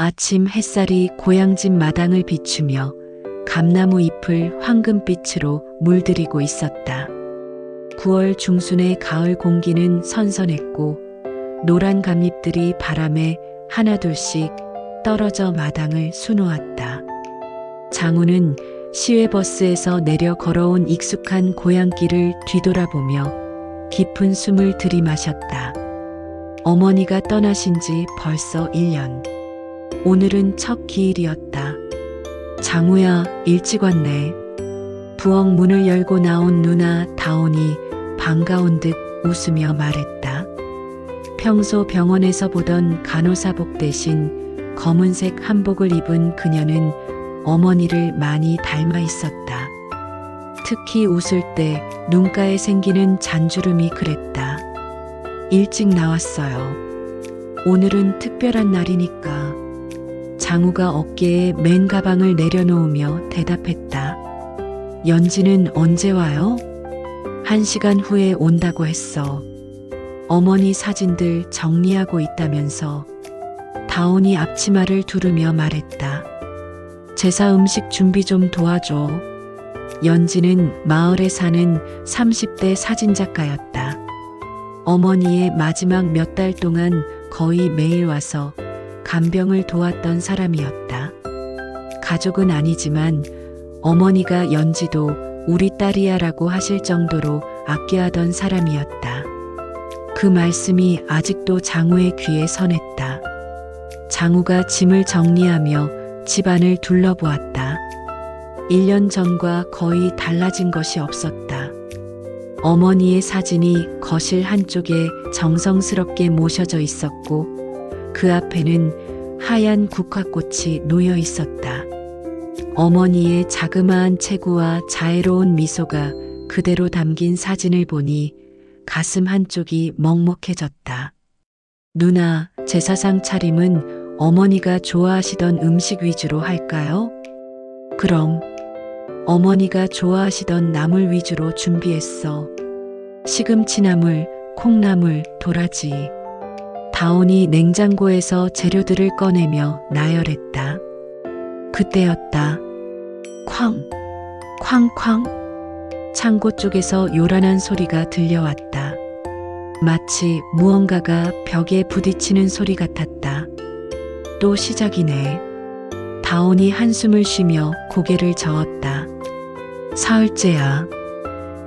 아침 햇살이 고향집 마당을 비추며 감나무 잎을 황금빛으로 물들이고 있었다. 9월 중순의 가을 공기는 선선했고 노란 감잎들이 바람에 하나둘씩 떨어져 마당을 수놓았다. 장우는 시외버스에서 내려 걸어온 익숙한 고향길을 뒤돌아보며 깊은 숨을 들이마셨다. 어머니가 떠나신 지 벌써 1년. 오늘은 첫 기일이었다. 장우야, 일찍 왔네. 부엌 문을 열고 나온 누나 다온이 반가운 듯 웃으며 말했다. 평소 병원에서 보던 간호사복 대신 검은색 한복을 입은 그녀는 어머니를 많이 닮아 있었다. 특히 웃을 때 눈가에 생기는 잔주름이 그랬다. 일찍 나왔어요. 오늘은 특별한 날이니까. 장우가 어깨에 맨 가방을 내려놓으며 대답했다. 연지는 언제 와요? 1시간 후에 온다고 했어. 어머니 사진들 정리하고 있다면서. 다온이 앞치마를 두르며 말했다. 제사 음식 준비 좀 도와줘. 연지는 마을에 사는 30대 사진작가였다. 어머니의 마지막 몇 달 동안 거의 매일 와서 간병을 도왔던 사람이었다. 가족은 아니지만 어머니가 연지도 우리 딸이야라고 하실 정도로 아껴하던 사람이었다. 그 말씀이 아직도 장우의 귀에 선했다. 장우가 짐을 정리하며 집안을 둘러보았다. 1년 전과 거의 달라진 것이 없었다. 어머니의 사진이 거실 한쪽에 정성스럽게 모셔져 있었고 그 앞에는 하얀 국화꽃이 놓여 있었다. 어머니의 자그마한 체구와 자애로운 미소가 그대로 담긴 사진을 보니 가슴 한쪽이 먹먹해졌다. 누나, 제사상 차림은 어머니가 좋아하시던 음식 위주로 할까요? 그럼 어머니가 좋아하시던 나물 위주로 준비했어. 시금치나물, 콩나물, 도라지. 다온이 냉장고에서 재료들을 꺼내며 나열했다. 그때였다. 쾅, 쾅쾅. 창고 쪽에서 요란한 소리가 들려왔다. 마치 무언가가 벽에 부딪히는 소리 같았다. 또 시작이네. 다온이 한숨을 쉬며 고개를 저었다. 사흘째야.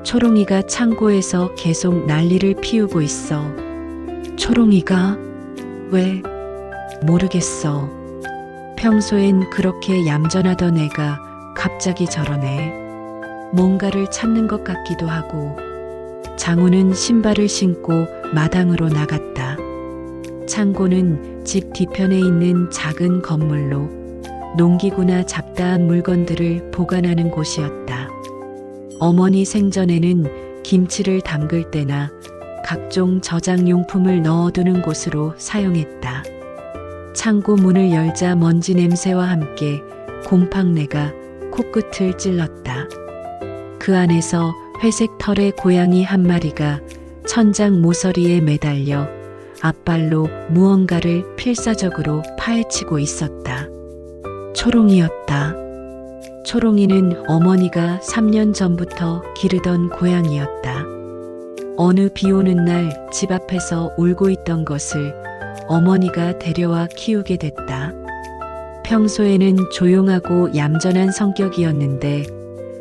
초롱이가 창고에서 계속 난리를 피우고 있어. 초롱이가? 왜? 모르겠어. 평소엔 그렇게 얌전하던 애가 갑자기 저러네. 뭔가를 찾는 것 같기도 하고. 장우는 신발을 신고 마당으로 나갔다. 창고는 집 뒤편에 있는 작은 건물로 농기구나 잡다한 물건들을 보관하는 곳이었다. 어머니 생전에는 김치를 담글 때나 각종 저장용품을 넣어두는 곳으로 사용했다. 창고 문을 열자 먼지 냄새와 함께 곰팡내가 코끝을 찔렀다. 그 안에서 회색 털의 고양이 한 마리가 천장 모서리에 매달려 앞발로 무언가를 필사적으로 파헤치고 있었다. 초롱이였다. 초롱이는 어머니가 3년 전부터 기르던 고양이였다. 어느 비 오는 날 집 앞에서 울고 있던 것을 어머니가 데려와 키우게 됐다. 평소에는 조용하고 얌전한 성격이었는데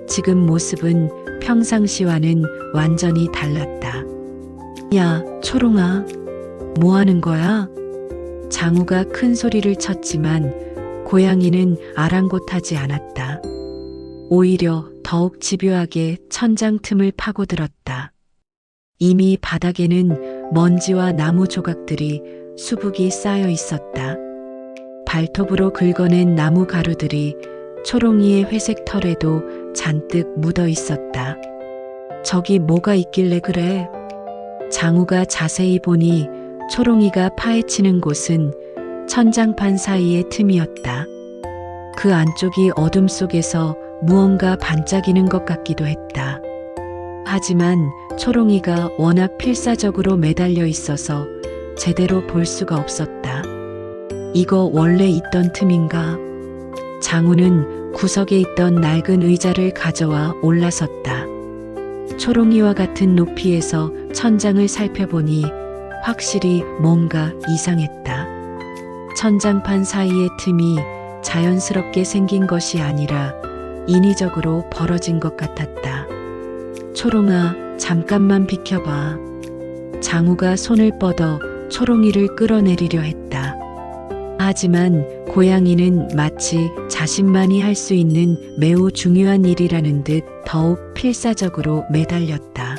지금 모습은 평상시와는 완전히 달랐다. 야, 초롱아, 뭐 하는 거야? 장우가 큰 소리를 쳤지만 고양이는 아랑곳하지 않았다. 오히려 더욱 집요하게 천장 틈을 파고들었다. 이미 바닥에는 먼지와 나무 조각들이 수북이 쌓여 있었다. 발톱으로 긁어낸 나무 가루들이 초롱이의 회색 털에도 잔뜩 묻어 있었다. 저기 뭐가 있길래 그래? 장우가 자세히 보니 초롱이가 파헤치는 곳은 천장판 사이의 틈이었다. 그 안쪽이 어둠 속에서 무언가 반짝이는 것 같기도 했다. 하지만 초롱이가 워낙 필사적으로 매달려 있어서 제대로 볼 수가 없었다. 이거 원래 있던 틈인가? 장우는 구석에 있던 낡은 의자를 가져와 올라섰다. 초롱이와 같은 높이에서 천장을 살펴보니 확실히 뭔가 이상했다. 천장판 사이의 틈이 자연스럽게 생긴 것이 아니라 인위적으로 벌어진 것 같았다. 초롱아, 잠깐만 비켜봐. 장우가 손을 뻗어 초롱이를 끌어내리려 했다. 하지만 고양이는 마치 자신만이 할 수 있는 매우 중요한 일이라는 듯 더욱 필사적으로 매달렸다.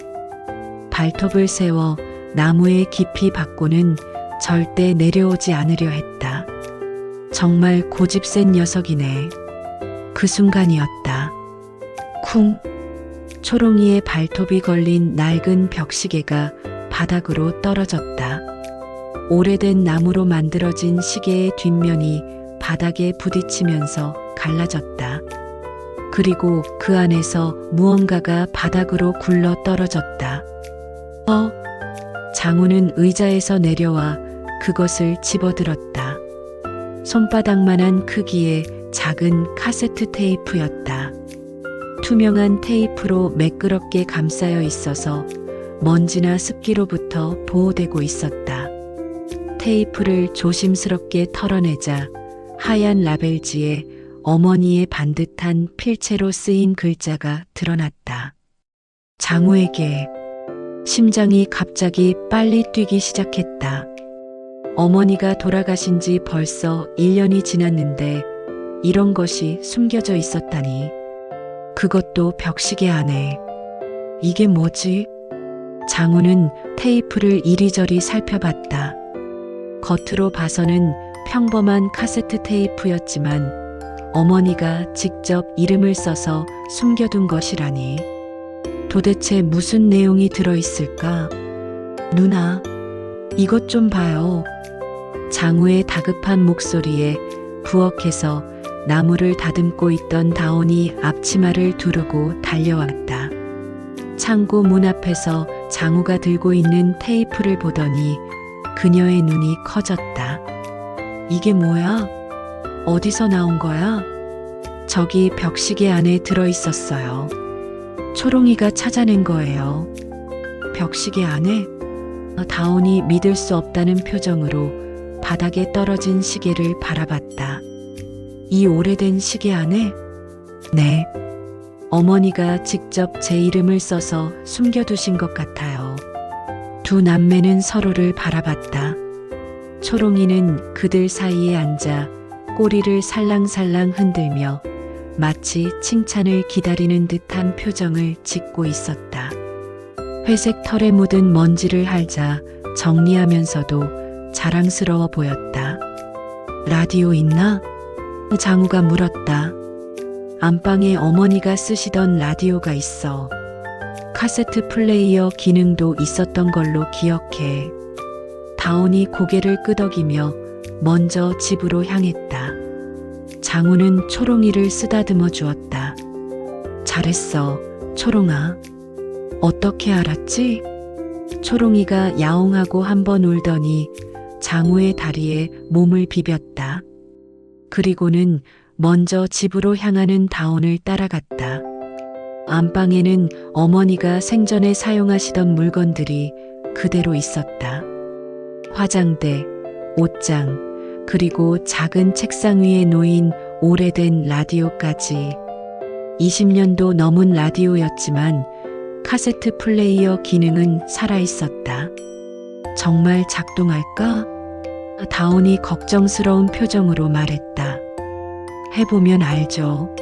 발톱을 세워 나무의 깊이 박고는 절대 내려오지 않으려 했다. 정말 고집센 녀석이네. 그 순간이었다. 쿵! 초롱이의 발톱이 걸린 낡은 벽시계가 바닥으로 떨어졌다. 오래된 나무로 만들어진 시계의 뒷면이 바닥에 부딪히면서 갈라졌다. 그리고 그 안에서 무언가가 바닥으로 굴러 떨어졌다. 장우는 의자에서 내려와 그것을 집어들었다. 손바닥만한 크기의 작은 카세트 테이프였다. 투명한 테이프로 매끄럽게 감싸여 있어서 먼지나 습기로부터 보호되고 있었다. 테이프를 조심스럽게 털어내자 하얀 라벨지에 어머니의 반듯한 필체로 쓰인 글자가 드러났다. 장우에게. 심장이 갑자기 빨리 뛰기 시작했다. 어머니가 돌아가신 지 벌써 1년이 지났는데 이런 것이 숨겨져 있었다니. 그것도 벽시계 안에. 이게 뭐지? 장우는 테이프를 이리저리 살펴봤다. 겉으로 봐서는 평범한 카세트 테이프였지만 어머니가 직접 이름을 써서 숨겨둔 것이라니. 도대체 무슨 내용이 들어있을까? 누나, 이것 좀 봐요. 장우의 다급한 목소리에 부엌에서 나무를 다듬고 있던 다온이 앞치마를 두르고 달려왔다. 창고 문 앞에서 장우가 들고 있는 테이프를 보더니 그녀의 눈이 커졌다. 이게 뭐야? 어디서 나온 거야? 저기 벽시계 안에 들어있었어요. 초롱이가 찾아낸 거예요. 벽시계 안에? 다온이 믿을 수 없다는 표정으로 바닥에 떨어진 시계를 바라봤다. 이 오래된 시계 안에? 네. 어머니가 직접 제 이름을 써서 숨겨두신 것 같아요. 두 남매는 서로를 바라봤다. 초롱이는 그들 사이에 앉아 꼬리를 살랑살랑 흔들며 마치 칭찬을 기다리는 듯한 표정을 짓고 있었다. 회색 털에 묻은 먼지를 핥아 정리하면서도 자랑스러워 보였다. 라디오 있나? 장우가 물었다. 안방에 어머니가 쓰시던 라디오가 있어. 카세트 플레이어 기능도 있었던 걸로 기억해. 다온이 고개를 끄덕이며 먼저 집으로 향했다. 장우는 초롱이를 쓰다듬어 주었다. 잘했어, 초롱아. 어떻게 알았지? 초롱이가 야옹하고 한번 울더니 장우의 다리에 몸을 비볐다. 그리고는 먼저 집으로 향하는 다온을 따라갔다. 안방에는 어머니가 생전에 사용하시던 물건들이 그대로 있었다. 화장대, 옷장, 그리고 작은 책상 위에 놓인 오래된 라디오까지. 20년도 넘은 라디오였지만 카세트 플레이어 기능은 살아있었다. 정말 작동할까? 다온이 걱정스러운 표정으로 말했다. 해보면 알죠.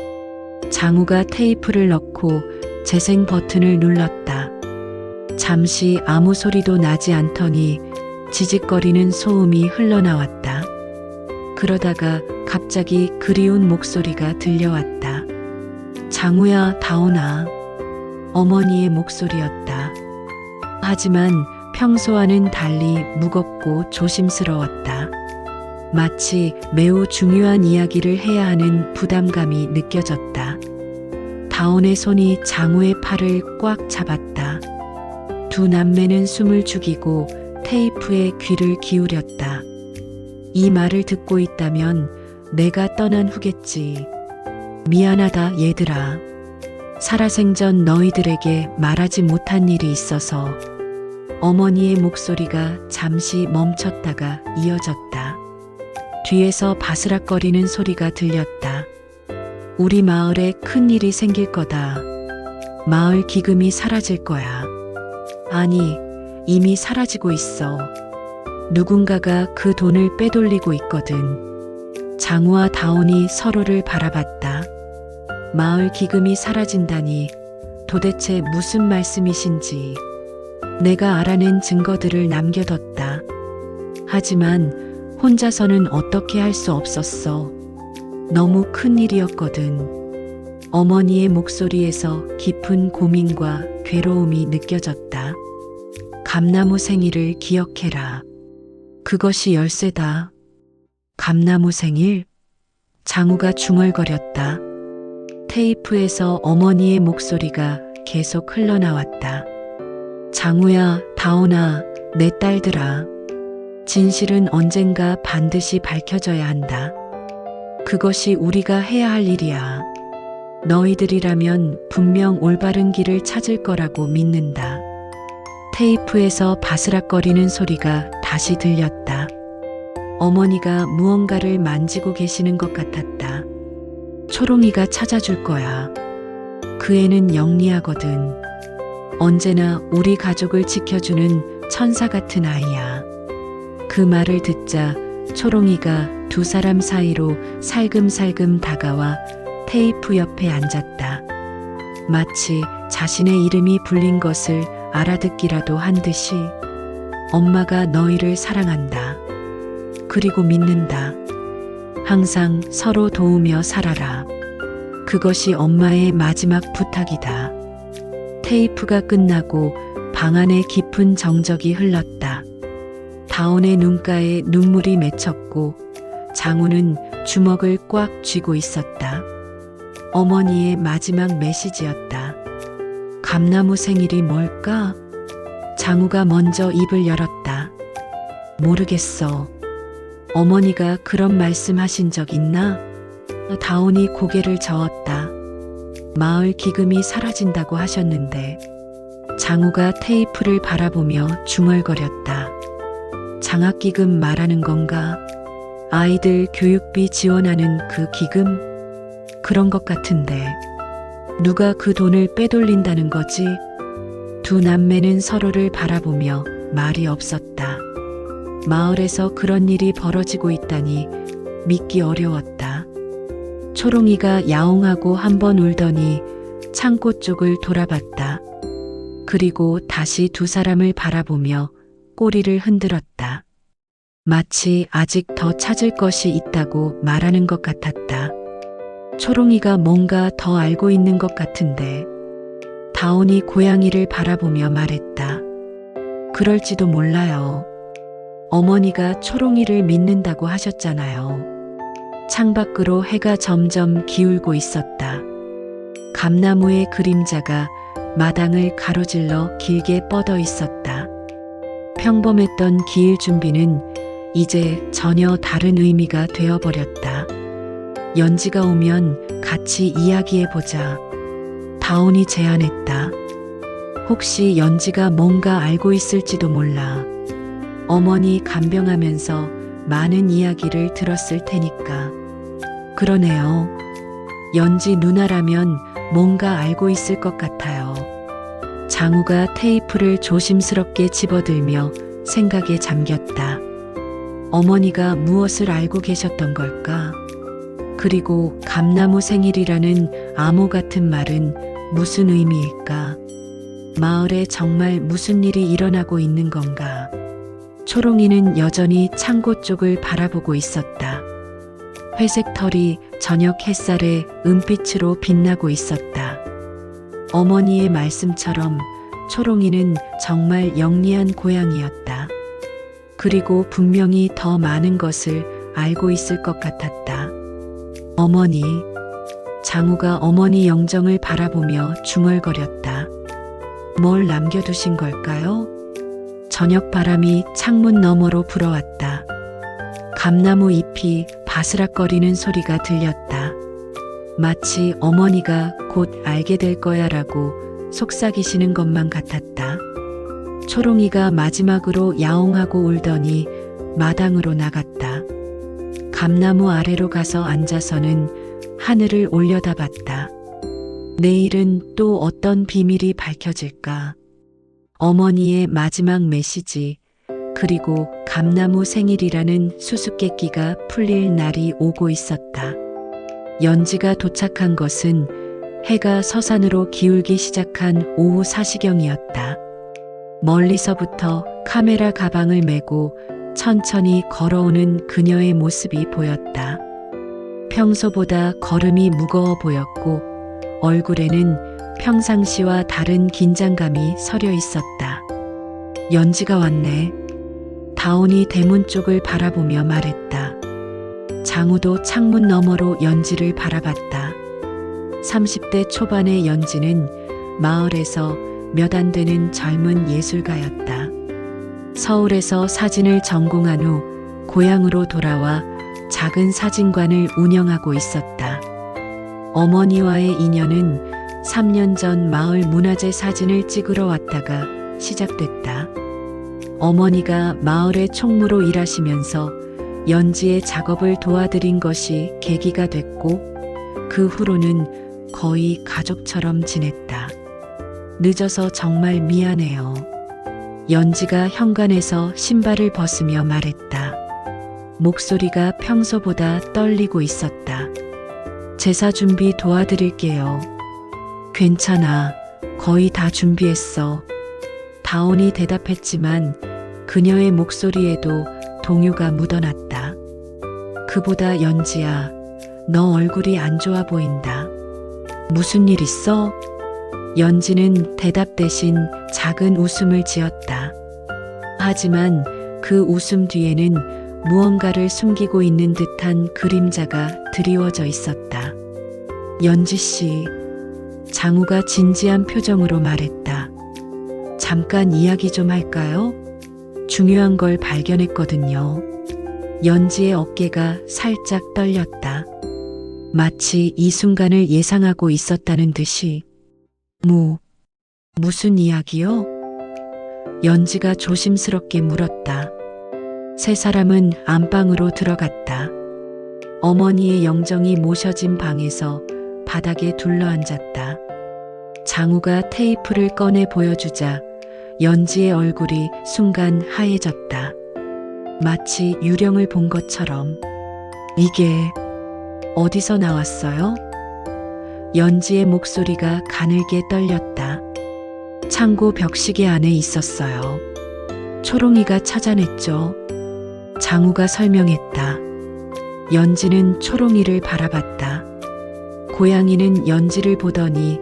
장우가 테이프를 넣고 재생 버튼을 눌렀다. 잠시 아무 소리도 나지 않더니 지직거리는 소음이 흘러나왔다. 그러다가 갑자기 그리운 목소리가 들려왔다. 장우야, 다온아. 어머니의 목소리였다. 하지만 평소와는 달리 무겁고 조심스러웠다. 마치 매우 중요한 이야기를 해야 하는 부담감이 느껴졌다. 다온의 손이 장우의 팔을 꽉 잡았다. 두 남매는 숨을 죽이고 테이프에 귀를 기울였다. 이 말을 듣고 있다면 내가 떠난 후겠지. 미안하다 얘들아. 살아생전 너희들에게 말하지 못한 일이 있어서. 어머니의 목소리가 잠시 멈췄다가 이어졌다. 뒤에서 바스락거리는 소리가 들렸다. 우리 마을에 큰 일이 생길 거다. 마을 기금이 사라질 거야. 아니, 이미 사라지고 있어. 누군가가 그 돈을 빼돌리고 있거든. 장우와 다온이 서로를 바라봤다. 마을 기금이 사라진다니 도대체 무슨 말씀이신지. 내가 알아낸 증거들을 남겨뒀다. 하지만 혼자서는 어떻게 할 수 없었어. 너무 큰 일이었거든. 어머니의 목소리에서 깊은 고민과 괴로움이 느껴졌다. 감나무 생일을 기억해라. 그것이 열쇠다. 감나무 생일? 장우가 중얼거렸다. 테이프에서 어머니의 목소리가 계속 흘러나왔다. 장우야, 다온아, 내 딸들아. 진실은 언젠가 반드시 밝혀져야 한다. 그것이 우리가 해야 할 일이야. 너희들이라면 분명 올바른 길을 찾을 거라고 믿는다. 테이프에서 바스락거리는 소리가 다시 들렸다. 어머니가 무언가를 만지고 계시는 것 같았다. 초롱이가 찾아줄 거야. 그 애는 영리하거든. 언제나 우리 가족을 지켜주는 천사 같은 아이야. 그 말을 듣자 초롱이가 두 사람 사이로 살금살금 다가와 테이프 옆에 앉았다. 마치 자신의 이름이 불린 것을 알아듣기라도 한 듯이. 엄마가 너희를 사랑한다. 그리고 믿는다. 항상 서로 도우며 살아라. 그것이 엄마의 마지막 부탁이다. 테이프가 끝나고 방 안에 깊은 정적이 흘렀다. 다온의 눈가에 눈물이 맺혔고 장우는 주먹을 꽉 쥐고 있었다. 어머니의 마지막 메시지였다. 감나무 생일이 뭘까? 장우가 먼저 입을 열었다. 모르겠어. 어머니가 그런 말씀하신 적 있나? 다온이 고개를 저었다. 마을 기금이 사라진다고 하셨는데. 장우가 테이프를 바라보며 중얼거렸다. 장학기금 말하는 건가? 아이들 교육비 지원하는 그 기금? 그런 것 같은데. 누가 그 돈을 빼돌린다는 거지? 두 남매는 서로를 바라보며 말이 없었다. 마을에서 그런 일이 벌어지고 있다니 믿기 어려웠다. 초롱이가 야옹하고 한번 울더니 창고 쪽을 돌아봤다. 그리고 다시 두 사람을 바라보며 꼬리를 흔들었다. 마치 아직 더 찾을 것이 있다고 말하는 것 같았다. 초롱이가 뭔가 더 알고 있는 것 같은데. 다온이 고양이를 바라보며 말했다. 그럴지도 몰라요. 어머니가 초롱이를 믿는다고 하셨잖아요. 창밖으로 해가 점점 기울고 있었다. 감나무의 그림자가 마당을 가로질러 길게 뻗어 있었다. 평범했던 기일 준비는 이제 전혀 다른 의미가 되어버렸다. 연지가 오면 같이 이야기해보자. 다온이 제안했다. 혹시 연지가 뭔가 알고 있을지도 몰라. 어머니 간병하면서 많은 이야기를 들었을 테니까. 그러네요. 연지 누나라면 뭔가 알고 있을 것 같아요. 장우가 테이프를 조심스럽게 집어들며 생각에 잠겼다. 어머니가 무엇을 알고 계셨던 걸까? 그리고 감나무 생일이라는 암호 같은 말은 무슨 의미일까? 마을에 정말 무슨 일이 일어나고 있는 건가? 초롱이는 여전히 창고 쪽을 바라보고 있었다. 회색 털이 저녁 햇살에 은빛으로 빛나고 있었다. 어머니의 말씀처럼 초롱이는 정말 영리한 고양이였다. 그리고 분명히 더 많은 것을 알고 있을 것 같았다. 어머니. 장우가 어머니 영정을 바라보며 중얼거렸다. 뭘 남겨두신 걸까요? 저녁 바람이 창문 너머로 불어왔다. 감나무 잎이 바스락거리는 소리가 들렸다. 마치 어머니가 곧 알게 될 거야라고 속삭이시는 것만 같았다. 초롱이가 마지막으로 야옹하고 울더니 마당으로 나갔다. 감나무 아래로 가서 앉아서는 하늘을 올려다봤다. 내일은 또 어떤 비밀이 밝혀질까? 어머니의 마지막 메시지, 그리고 감나무 생일이라는 수수께끼가 풀릴 날이 오고 있었다. 연지가 도착한 것은 해가 서산으로 기울기 시작한 오후 4시경이었다. 멀리서부터 카메라 가방을 메고 천천히 걸어오는 그녀의 모습이 보였다. 평소보다 걸음이 무거워 보였고 얼굴에는 평상시와 다른 긴장감이 서려 있었다. 연지가 왔네. 다온이 대문 쪽을 바라보며 말했다. 장우도 창문 너머로 연지를 바라봤다. 30대 초반의 연지는 마을에서 몇 안 되는 젊은 예술가였다. 서울에서 사진을 전공한 후 고향으로 돌아와 작은 사진관을 운영하고 있었다. 어머니와의 인연은 3년 전 마을 문화재 사진을 찍으러 왔다가 시작됐다. 어머니가 마을의 총무로 일하시면서 연지의 작업을 도와드린 것이 계기가 됐고 그 후로는 거의 가족처럼 지냈다. 늦어서 정말 미안해요. 연지가 현관에서 신발을 벗으며 말했다. 목소리가 평소보다 떨리고 있었다. 제사 준비 도와드릴게요. 괜찮아. 거의 다 준비했어. 다온이 대답했지만 그녀의 목소리에도 동요가 묻어났다. 그보다 연지야, 너 얼굴이 안 좋아 보인다. 무슨 일 있어? 연지는 대답 대신 작은 웃음을 지었다. 하지만 그 웃음 뒤에는 무언가를 숨기고 있는 듯한 그림자가 드리워져 있었다. 연지 씨, 장우가 진지한 표정으로 말했다. 잠깐 이야기 좀 할까요? 중요한 걸 발견했거든요. 연지의 어깨가 살짝 떨렸다. 마치 이 순간을 예상하고 있었다는 듯이. 무슨 이야기요? 연지가 조심스럽게 물었다. 세 사람은 안방으로 들어갔다. 어머니의 영정이 모셔진 방에서 바닥에 둘러앉았다. 장우가 테이프를 꺼내 보여주자 연지의 얼굴이 순간 하얘졌다. 마치 유령을 본 것처럼. 이게 어디서 나왔어요? 연지의 목소리가 가늘게 떨렸다. 창고 벽시계 안에 있었어요. 초롱이가 찾아냈죠. 장우가 설명했다. 연지는 초롱이를 바라봤다. 고양이는 연지를 보더니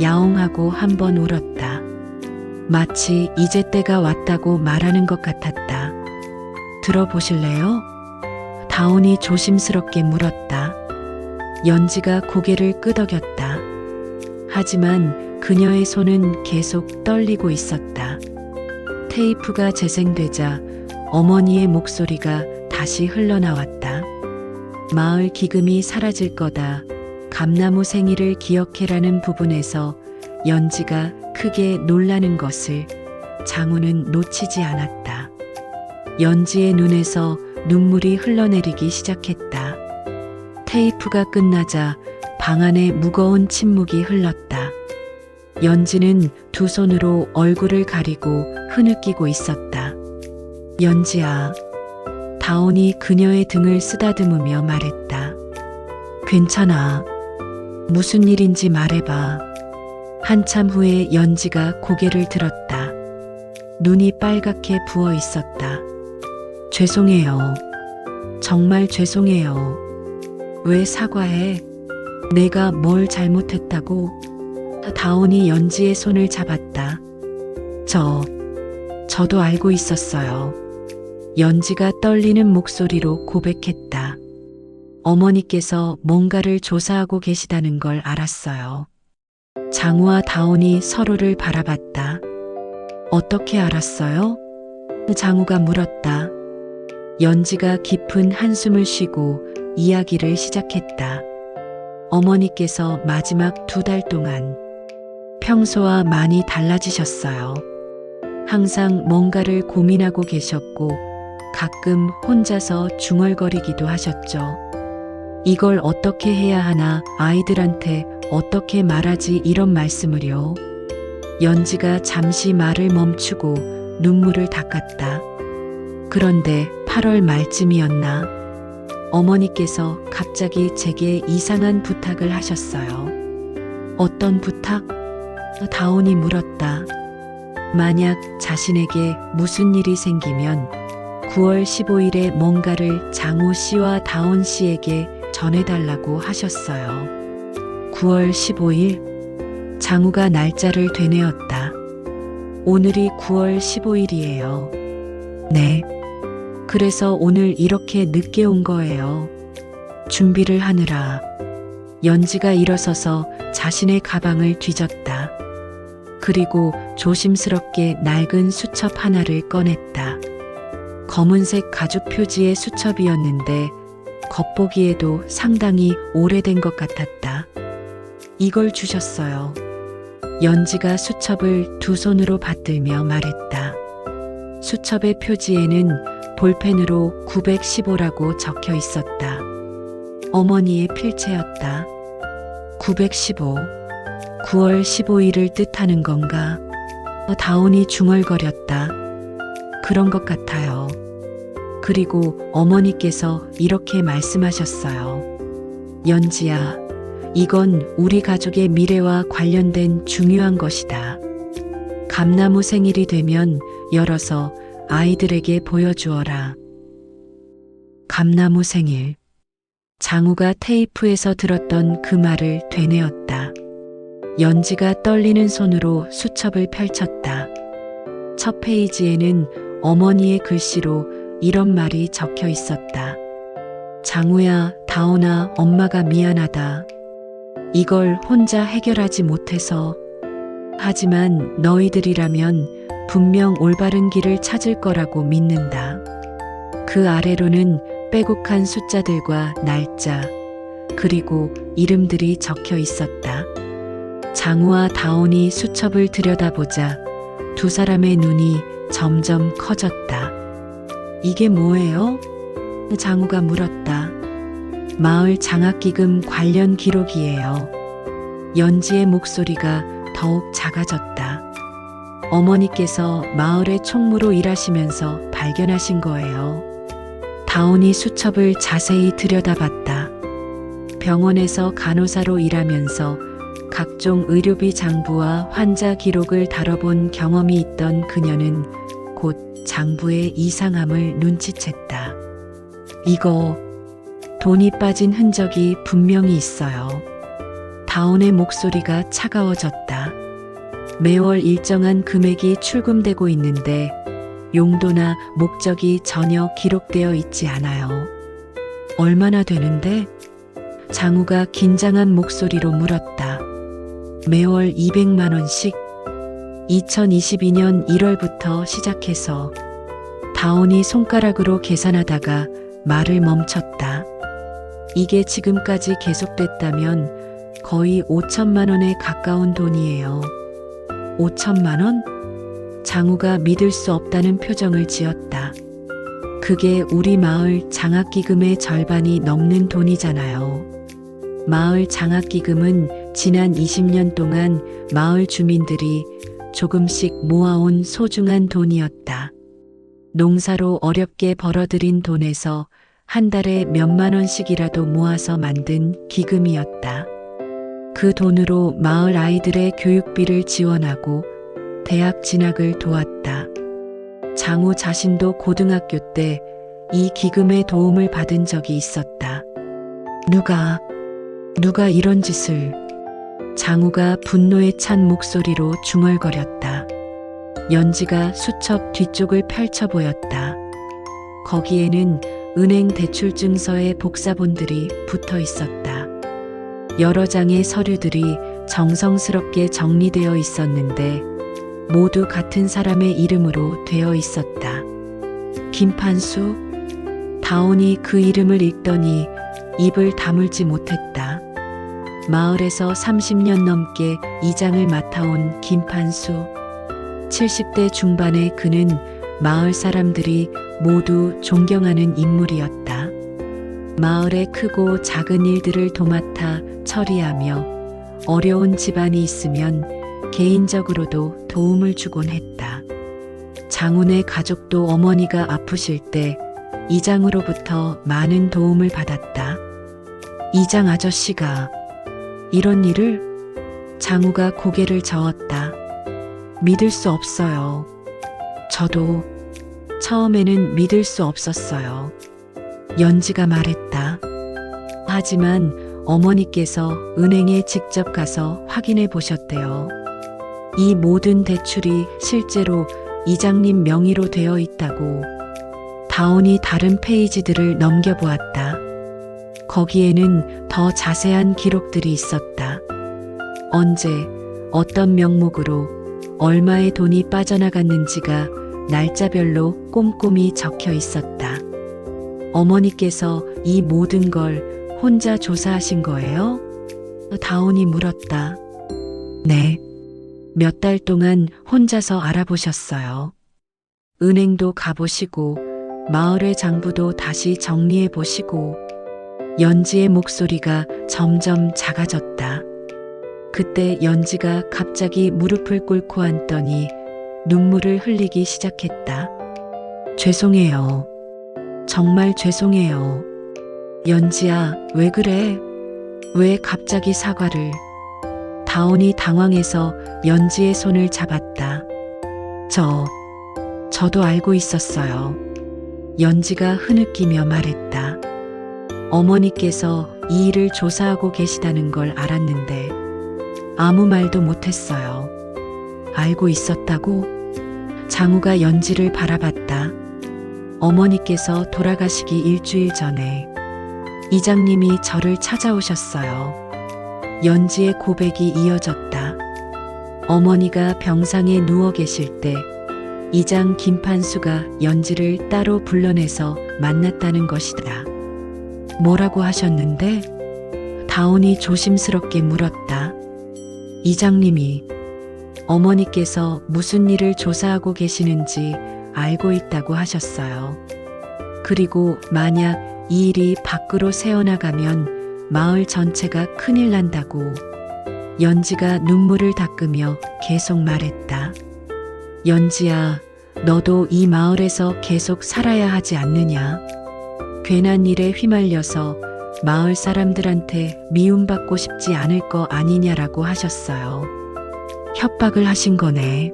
야옹하고 한번 울었다. 마치 이제 때가 왔다고 말하는 것 같았다. 들어보실래요? 다온이 조심스럽게 물었다. 연지가 고개를 끄덕였다. 하지만 그녀의 손은 계속 떨리고 있었다. 테이프가 재생되자 어머니의 목소리가 다시 흘러나왔다. 마을 기금이 사라질 거다. 감나무 생일을 기억해라는 부분에서 연지가 크게 놀라는 것을 장우는 놓치지 않았다. 연지의 눈에서 눈물이 흘러내리기 시작했다. 테이프가 끝나자 방 안에 무거운 침묵이 흘렀다. 연지는 두 손으로 얼굴을 가리고 흐느끼고 있었다. 연지야. 다온이 그녀의 등을 쓰다듬으며 말했다. 괜찮아. 무슨 일인지 말해봐. 한참 후에 연지가 고개를 들었다. 눈이 빨갛게 부어 있었다. 죄송해요. 정말 죄송해요. 왜 사과해? 내가 뭘 잘못했다고? 다온이 연지의 손을 잡았다. 저도 알고 있었어요. 연지가 떨리는 목소리로 고백했다. 어머니께서 뭔가를 조사하고 계시다는 걸 알았어요. 장우와 다온이 서로를 바라봤다. 어떻게 알았어요? 장우가 물었다. 연지가 깊은 한숨을 쉬고 이야기를 시작했다. 어머니께서 마지막 2달 동안 평소와 많이 달라지셨어요. 항상 뭔가를 고민하고 계셨고 가끔 혼자서 중얼거리기도 하셨죠. 이걸 어떻게 해야 하나, 아이들한테 어떻게 말하지, 이런 말씀을요. 연지가 잠시 말을 멈추고 눈물을 닦았다. 그런데 8월 말쯤이었나 어머니께서 갑자기 제게 이상한 부탁을 하셨어요. 어떤 부탁? 다온이 물었다. 만약 자신에게 무슨 일이 생기면 9월 15일에 뭔가를 장우 씨와 다온 씨에게 전해달라고 하셨어요. 9월 15일, 장우가 날짜를 되뇌었다. 오늘이 9월 15일이에요. 네. 그래서 오늘 이렇게 늦게 온 거예요. 준비를 하느라. 연지가 일어서서 자신의 가방을 뒤졌다. 그리고 조심스럽게 낡은 수첩 하나를 꺼냈다. 검은색 가죽 표지의 수첩이었는데 겉보기에도 상당히 오래된 것 같았다. 이걸 주셨어요. 연지가 수첩을 2손으로 받들며 말했다. 수첩의 표지에는 볼펜으로 915라고 적혀 있었다. 어머니의 필체였다. 915. 9월 15일을 뜻하는 건가? 다온이 중얼거렸다. 그런 것 같아요. 그리고 어머니께서 이렇게 말씀하셨어요. 연지야, 이건 우리 가족의 미래와 관련된 중요한 것이다. 감나무 생일이 되면 열어서 아이들에게 보여주어라. 감나무 생일. 장우가 테이프에서 들었던 그 말을 되뇌었다. 연지가 떨리는 손으로 수첩을 펼쳤다. 첫 페이지에는 어머니의 글씨로 이런 말이 적혀 있었다. 장우야, 다온아, 엄마가 미안하다. 이걸 혼자 해결하지 못해서. 하지만 너희들이라면 분명 올바른 길을 찾을 거라고 믿는다. 그 아래로는 빼곡한 숫자들과 날짜, 그리고 이름들이 적혀 있었다. 장우와 다온이 수첩을 들여다보자 두 사람의 눈이 점점 커졌다. 이게 뭐예요? 장우가 물었다. 마을 장학기금 관련 기록이에요. 연지의 목소리가 더욱 작아졌다. 어머니께서 마을의 총무로 일하시면서 발견하신 거예요. 다온이 수첩을 자세히 들여다봤다. 병원에서 간호사로 일하면서 각종 의료비 장부와 환자 기록을 다뤄본 경험이 있던 그녀는 곧 장부의 이상함을 눈치챘다. 이거 돈이 빠진 흔적이 분명히 있어요. 다온의 목소리가 차가워졌다. 매월 일정한 금액이 출금되고 있는데 용도나 목적이 전혀 기록되어 있지 않아요. 얼마나 되는데? 장우가 긴장한 목소리로 물었다. 매월 200만 원씩. 2022년 1월부터 시작해서. 다온이 손가락으로 계산하다가 말을 멈췄다. 이게 지금까지 계속됐다면 거의 5천만 원에 가까운 돈이에요. 5천만 원? 장우가 믿을 수 없다는 표정을 지었다. 그게 우리 마을 장학기금의 절반이 넘는 돈이잖아요. 마을 장학기금은 지난 20년 동안 마을 주민들이 조금씩 모아온 소중한 돈이었다. 농사로 어렵게 벌어들인 돈에서 한 달에 몇만 원씩이라도 모아서 만든 기금이었다. 그 돈으로 마을 아이들의 교육비를 지원하고 대학 진학을 도왔다. 장우 자신도 고등학교 때 이 기금의 도움을 받은 적이 있었다. 누가 이런 짓을. 장우가 분노에 찬 목소리로 중얼거렸다. 연지가 수첩 뒤쪽을 펼쳐 보였다. 거기에는 은행 대출증서의 복사본들이 붙어 있었다. 여러 장의 서류들이 정성스럽게 정리되어 있었는데 모두 같은 사람의 이름으로 되어 있었다. 김판수? 다온이 그 이름을 읽더니 입을 다물지 못했다. 마을에서 30년 넘게 이장을 맡아온 김판수. 70대 중반의 그는 마을 사람들이 모두 존경하는 인물이었다. 마을의 크고 작은 일들을 도맡아 처리하며 어려운 집안이 있으면 개인적으로도 도움을 주곤 했다. 장훈의 가족도 어머니가 아프실 때 이장으로부터 많은 도움을 받았다. 이장 아저씨가 이런 일을? 장우가 고개를 저었다. 믿을 수 없어요. 저도 처음에는 믿을 수 없었어요. 연지가 말했다. 하지만 어머니께서 은행에 직접 가서 확인해 보셨대요. 이 모든 대출이 실제로 이장님 명의로 되어 있다고. 다온이 다른 페이지들을 넘겨보았다. 거기에는 더 자세한 기록들이 있었다. 언제, 어떤 명목으로 얼마의 돈이 빠져나갔는지가 날짜별로 꼼꼼히 적혀 있었다. 어머니께서 이 모든 걸 혼자 조사하신 거예요? 다온이 물었다. 네. 몇 달 동안 혼자서 알아보셨어요. 은행도 가보시고 마을의 장부도 다시 정리해 보시고. 연지의 목소리가 점점 작아졌다. 그때 연지가 갑자기 무릎을 꿇고 앉더니 눈물을 흘리기 시작했다. 죄송해요. 정말 죄송해요. 연지야, 왜 그래? 왜 갑자기 사과를? 다온이 당황해서 연지의 손을 잡았다. 저도 알고 있었어요. 연지가 흐느끼며 말했다. 어머니께서 이 일을 조사하고 계시다는 걸 알았는데 아무 말도 못했어요. 알고 있었다고? 장우가 연지를 바라봤다. 어머니께서 돌아가시기 일주일 전에 이장님이 저를 찾아오셨어요. 연지의 고백이 이어졌다. 어머니가 병상에 누워 계실 때 이장 김판수가 연지를 따로 불러내서 만났다는 것이다. 뭐라고 하셨는데? 다온이 조심스럽게 물었다. 이장님이 어머니께서 무슨 일을 조사하고 계시는지 알고 있다고 하셨어요. 그리고 만약 이 일이 밖으로 새어나가면 마을 전체가 큰일 난다고. 연지가 눈물을 닦으며 계속 말했다. 연지야, 너도 이 마을에서 계속 살아야 하지 않느냐? 괜한 일에 휘말려서 마을 사람들한테 미움받고 싶지 않을 거 아니냐라고 하셨어요. 협박을 하신 거네.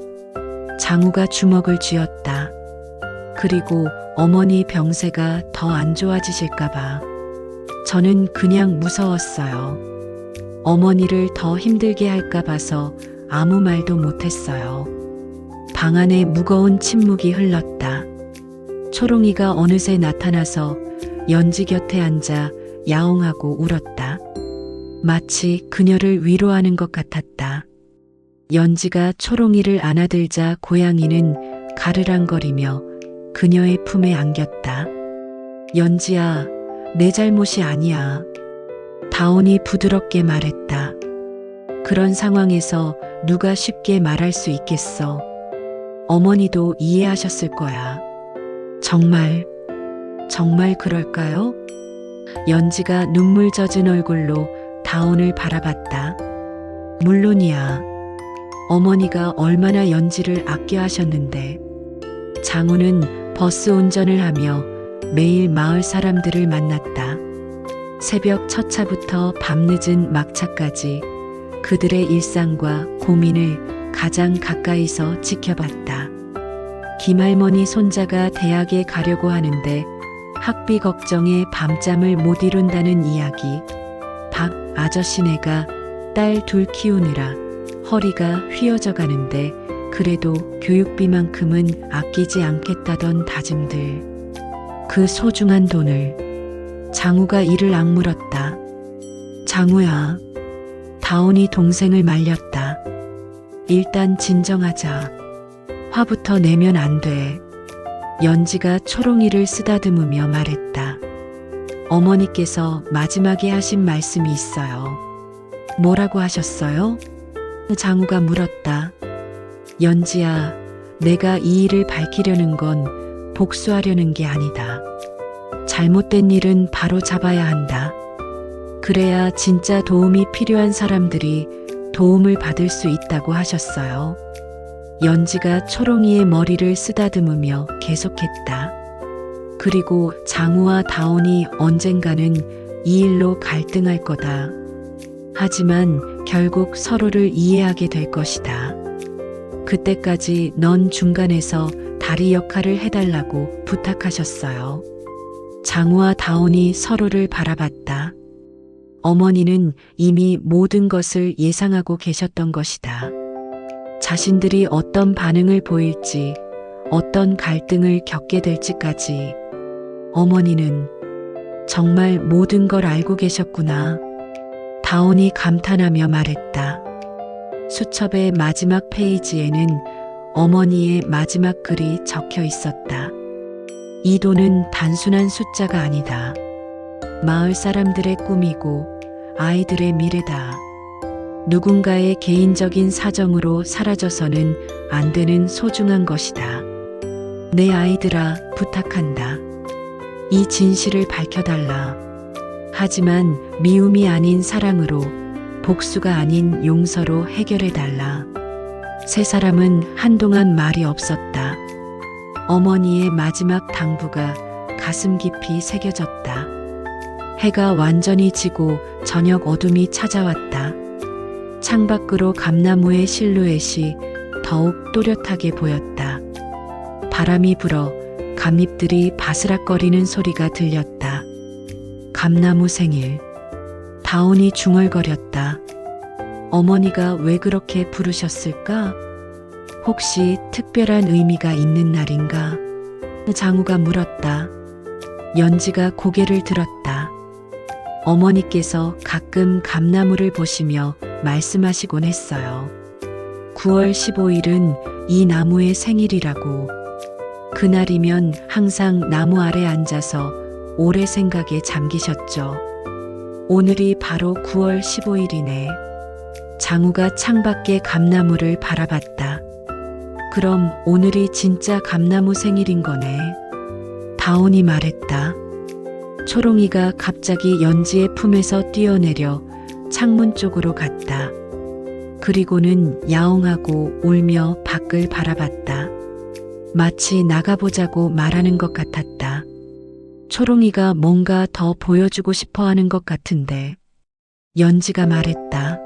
장우가 주먹을 쥐었다. 그리고 어머니 병세가 더 안 좋아지실까봐. 저는 그냥 무서웠어요. 어머니를 더 힘들게 할까 봐서 아무 말도 못했어요. 방 안에 무거운 침묵이 흘렀다. 초롱이가 어느새 나타나서 연지 곁에 앉아 야옹하고 울었다. 마치 그녀를 위로하는 것 같았다. 연지가 초롱이를 안아들자 고양이는 가르랑거리며 그녀의 품에 안겼다. 연지야, 내 잘못이 아니야. 다온이 부드럽게 말했다. 그런 상황에서 누가 쉽게 말할 수 있겠어. 어머니도 이해하셨을 거야. 정말 그럴까요? 연지가 눈물 젖은 얼굴로 다온을 바라봤다. 물론이야. 어머니가 얼마나 연지를 아껴 하셨는데. 장우는 버스 운전을 하며 매일 마을 사람들을 만났다. 새벽 첫 차부터 밤늦은 막차까지 그들의 일상과 고민을 가장 가까이서 지켜봤다. 김할머니 손자가 대학에 가려고 하는데 학비 걱정에 밤잠을 못 이룬다는 이야기. 박 아저씨네가 딸 둘 키우느라 허리가 휘어져 가는데 그래도 교육비만큼은 아끼지 않겠다던 다짐들. 그 소중한 돈을. 장우가 이를 악물었다. 장우야. 다온이 동생을 말렸다. 일단 진정하자. 화부터 내면 안 돼. 연지가 초롱이를 쓰다듬으며 말했다. 어머니께서 마지막에 하신 말씀이 있어요. 뭐라고 하셨어요? 장우가 물었다. 연지야, 내가 이 일을 밝히려는 건 복수하려는 게 아니다. 잘못된 일은 바로 잡아야 한다. 그래야 진짜 도움이 필요한 사람들이 도움을 받을 수 있다고 하셨어요. 연지가 초롱이의 머리를 쓰다듬으며 계속했다. 그리고 장우와 다온이 언젠가는 이 일로 갈등할 거다. 하지만 결국 서로를 이해하게 될 것이다. 그때까지 넌 중간에서 다리 역할을 해달라고 부탁하셨어요. 장우와 다온이 서로를 바라봤다. 어머니는 이미 모든 것을 예상하고 계셨던 것이다. 자신들이 어떤 반응을 보일지, 어떤 갈등을 겪게 될지까지 어머니는 정말 모든 걸 알고 계셨구나. 다온이 감탄하며 말했다. 수첩의 마지막 페이지에는 어머니의 마지막 글이 적혀 있었다. 이 돈은 단순한 숫자가 아니다. 마을 사람들의 꿈이고 아이들의 미래다. 누군가의 개인적인 사정으로 사라져서는 안 되는 소중한 것이다. 내 아이들아, 부탁한다. 이 진실을 밝혀달라. 하지만 미움이 아닌 사랑으로, 복수가 아닌 용서로 해결해달라. 세 사람은 한동안 말이 없었다. 어머니의 마지막 당부가 가슴 깊이 새겨졌다. 해가 완전히 지고 저녁 어둠이 찾아왔다. 창밖으로 감나무의 실루엣이 더욱 또렷하게 보였다. 바람이 불어 감잎들이 바스락거리는 소리가 들렸다. 감나무 생일. 다온이 중얼거렸다. 어머니가 왜 그렇게 부르셨을까? 혹시 특별한 의미가 있는 날인가? 장우가 물었다. 연지가 고개를 들었다. 어머니께서 가끔 감나무를 보시며 말씀하시곤 했어요. 9월 15일은 이 나무의 생일이라고. 그날이면 항상 나무 아래 앉아서 오래 생각에 잠기셨죠. 오늘이 바로 9월 15일이네. 장우가 창밖의 감나무를 바라봤다. 그럼 오늘이 진짜 감나무 생일인 거네. 다온이 말했다. 초롱이가 갑자기 연지의 품에서 뛰어내려 창문 쪽으로 갔다. 그리고는 야옹하고 울며 밖을 바라봤다. 마치 나가보자고 말하는 것 같았다. 초롱이가 뭔가 더 보여주고 싶어 하는 것 같은데. 연지가 말했다.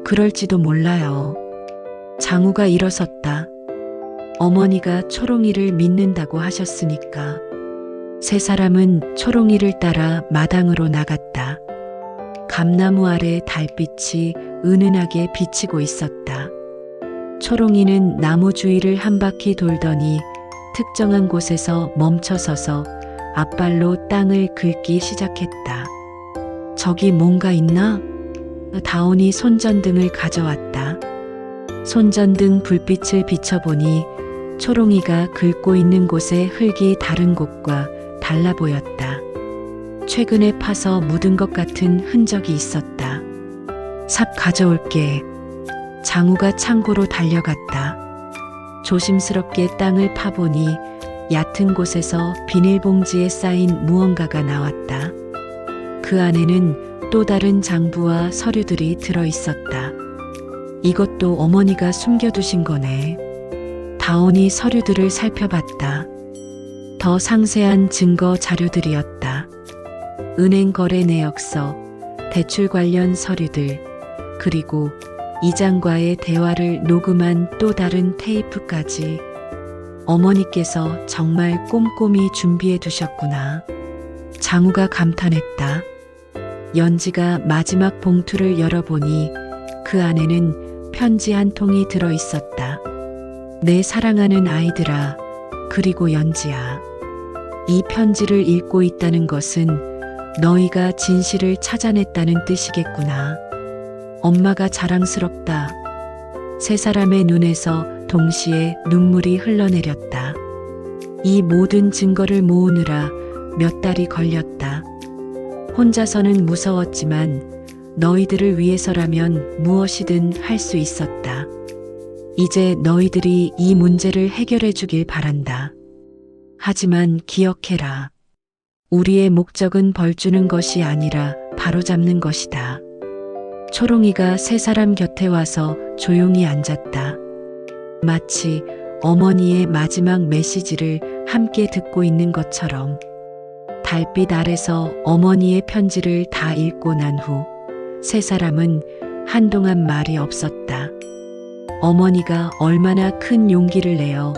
그럴지도 몰라요. 장우가 일어섰다. 어머니가 초롱이를 믿는다고 하셨으니까. 세 사람은 초롱이를 따라 마당으로 나갔다. 감나무 아래 달빛이 은은하게 비치고 있었다. 초롱이는 나무 주위를 한 바퀴 돌더니 특정한 곳에서 멈춰서서 앞발로 땅을 긁기 시작했다. 저기 뭔가 있나? 다온이 손전등을 가져왔다. 손전등 불빛을 비춰보니 초롱이가 긁고 있는 곳의 흙이 다른 곳과 달라 보였다. 최근에 파서 묻은 것 같은 흔적이 있었다. 삽 가져올게. 장우가 창고로 달려갔다. 조심스럽게 땅을 파보니 얕은 곳에서 비닐봉지에 쌓인 무언가가 나왔다. 그 안에는 또 다른 장부와 서류들이 들어 있었다. 이것도 어머니가 숨겨두신 거네. 다온이 서류들을 살펴봤다. 더 상세한 증거 자료들이었다. 은행 거래 내역서, 대출 관련 서류들, 그리고 이장과의 대화를 녹음한 또 다른 테이프까지. 어머니께서 정말 꼼꼼히 준비해 두셨구나. 장우가 감탄했다. 연지가 마지막 봉투를 열어보니 그 안에는 편지 한 통이 들어 있었다. 내 사랑하는 아이들아, 그리고 연지야. 이 편지를 읽고 있다는 것은 너희가 진실을 찾아냈다는 뜻이겠구나. 엄마가 자랑스럽다. 세 사람의 눈에서 동시에 눈물이 흘러내렸다. 이 모든 증거를 모으느라 몇 달이 걸렸다. 혼자서는 무서웠지만 너희들을 위해서라면 무엇이든 할 수 있었다. 이제 너희들이 이 문제를 해결해 주길 바란다. 하지만 기억해라. 우리의 목적은 벌 주는 것이 아니라 바로잡는 것이다. 초롱이가 세 사람 곁에 와서 조용히 앉았다. 마치 어머니의 마지막 메시지를 함께 듣고 있는 것처럼. 달빛 아래서 어머니의 편지를 다 읽고 난 후 세 사람은 한동안 말이 없었다. 어머니가 얼마나 큰 용기를 내어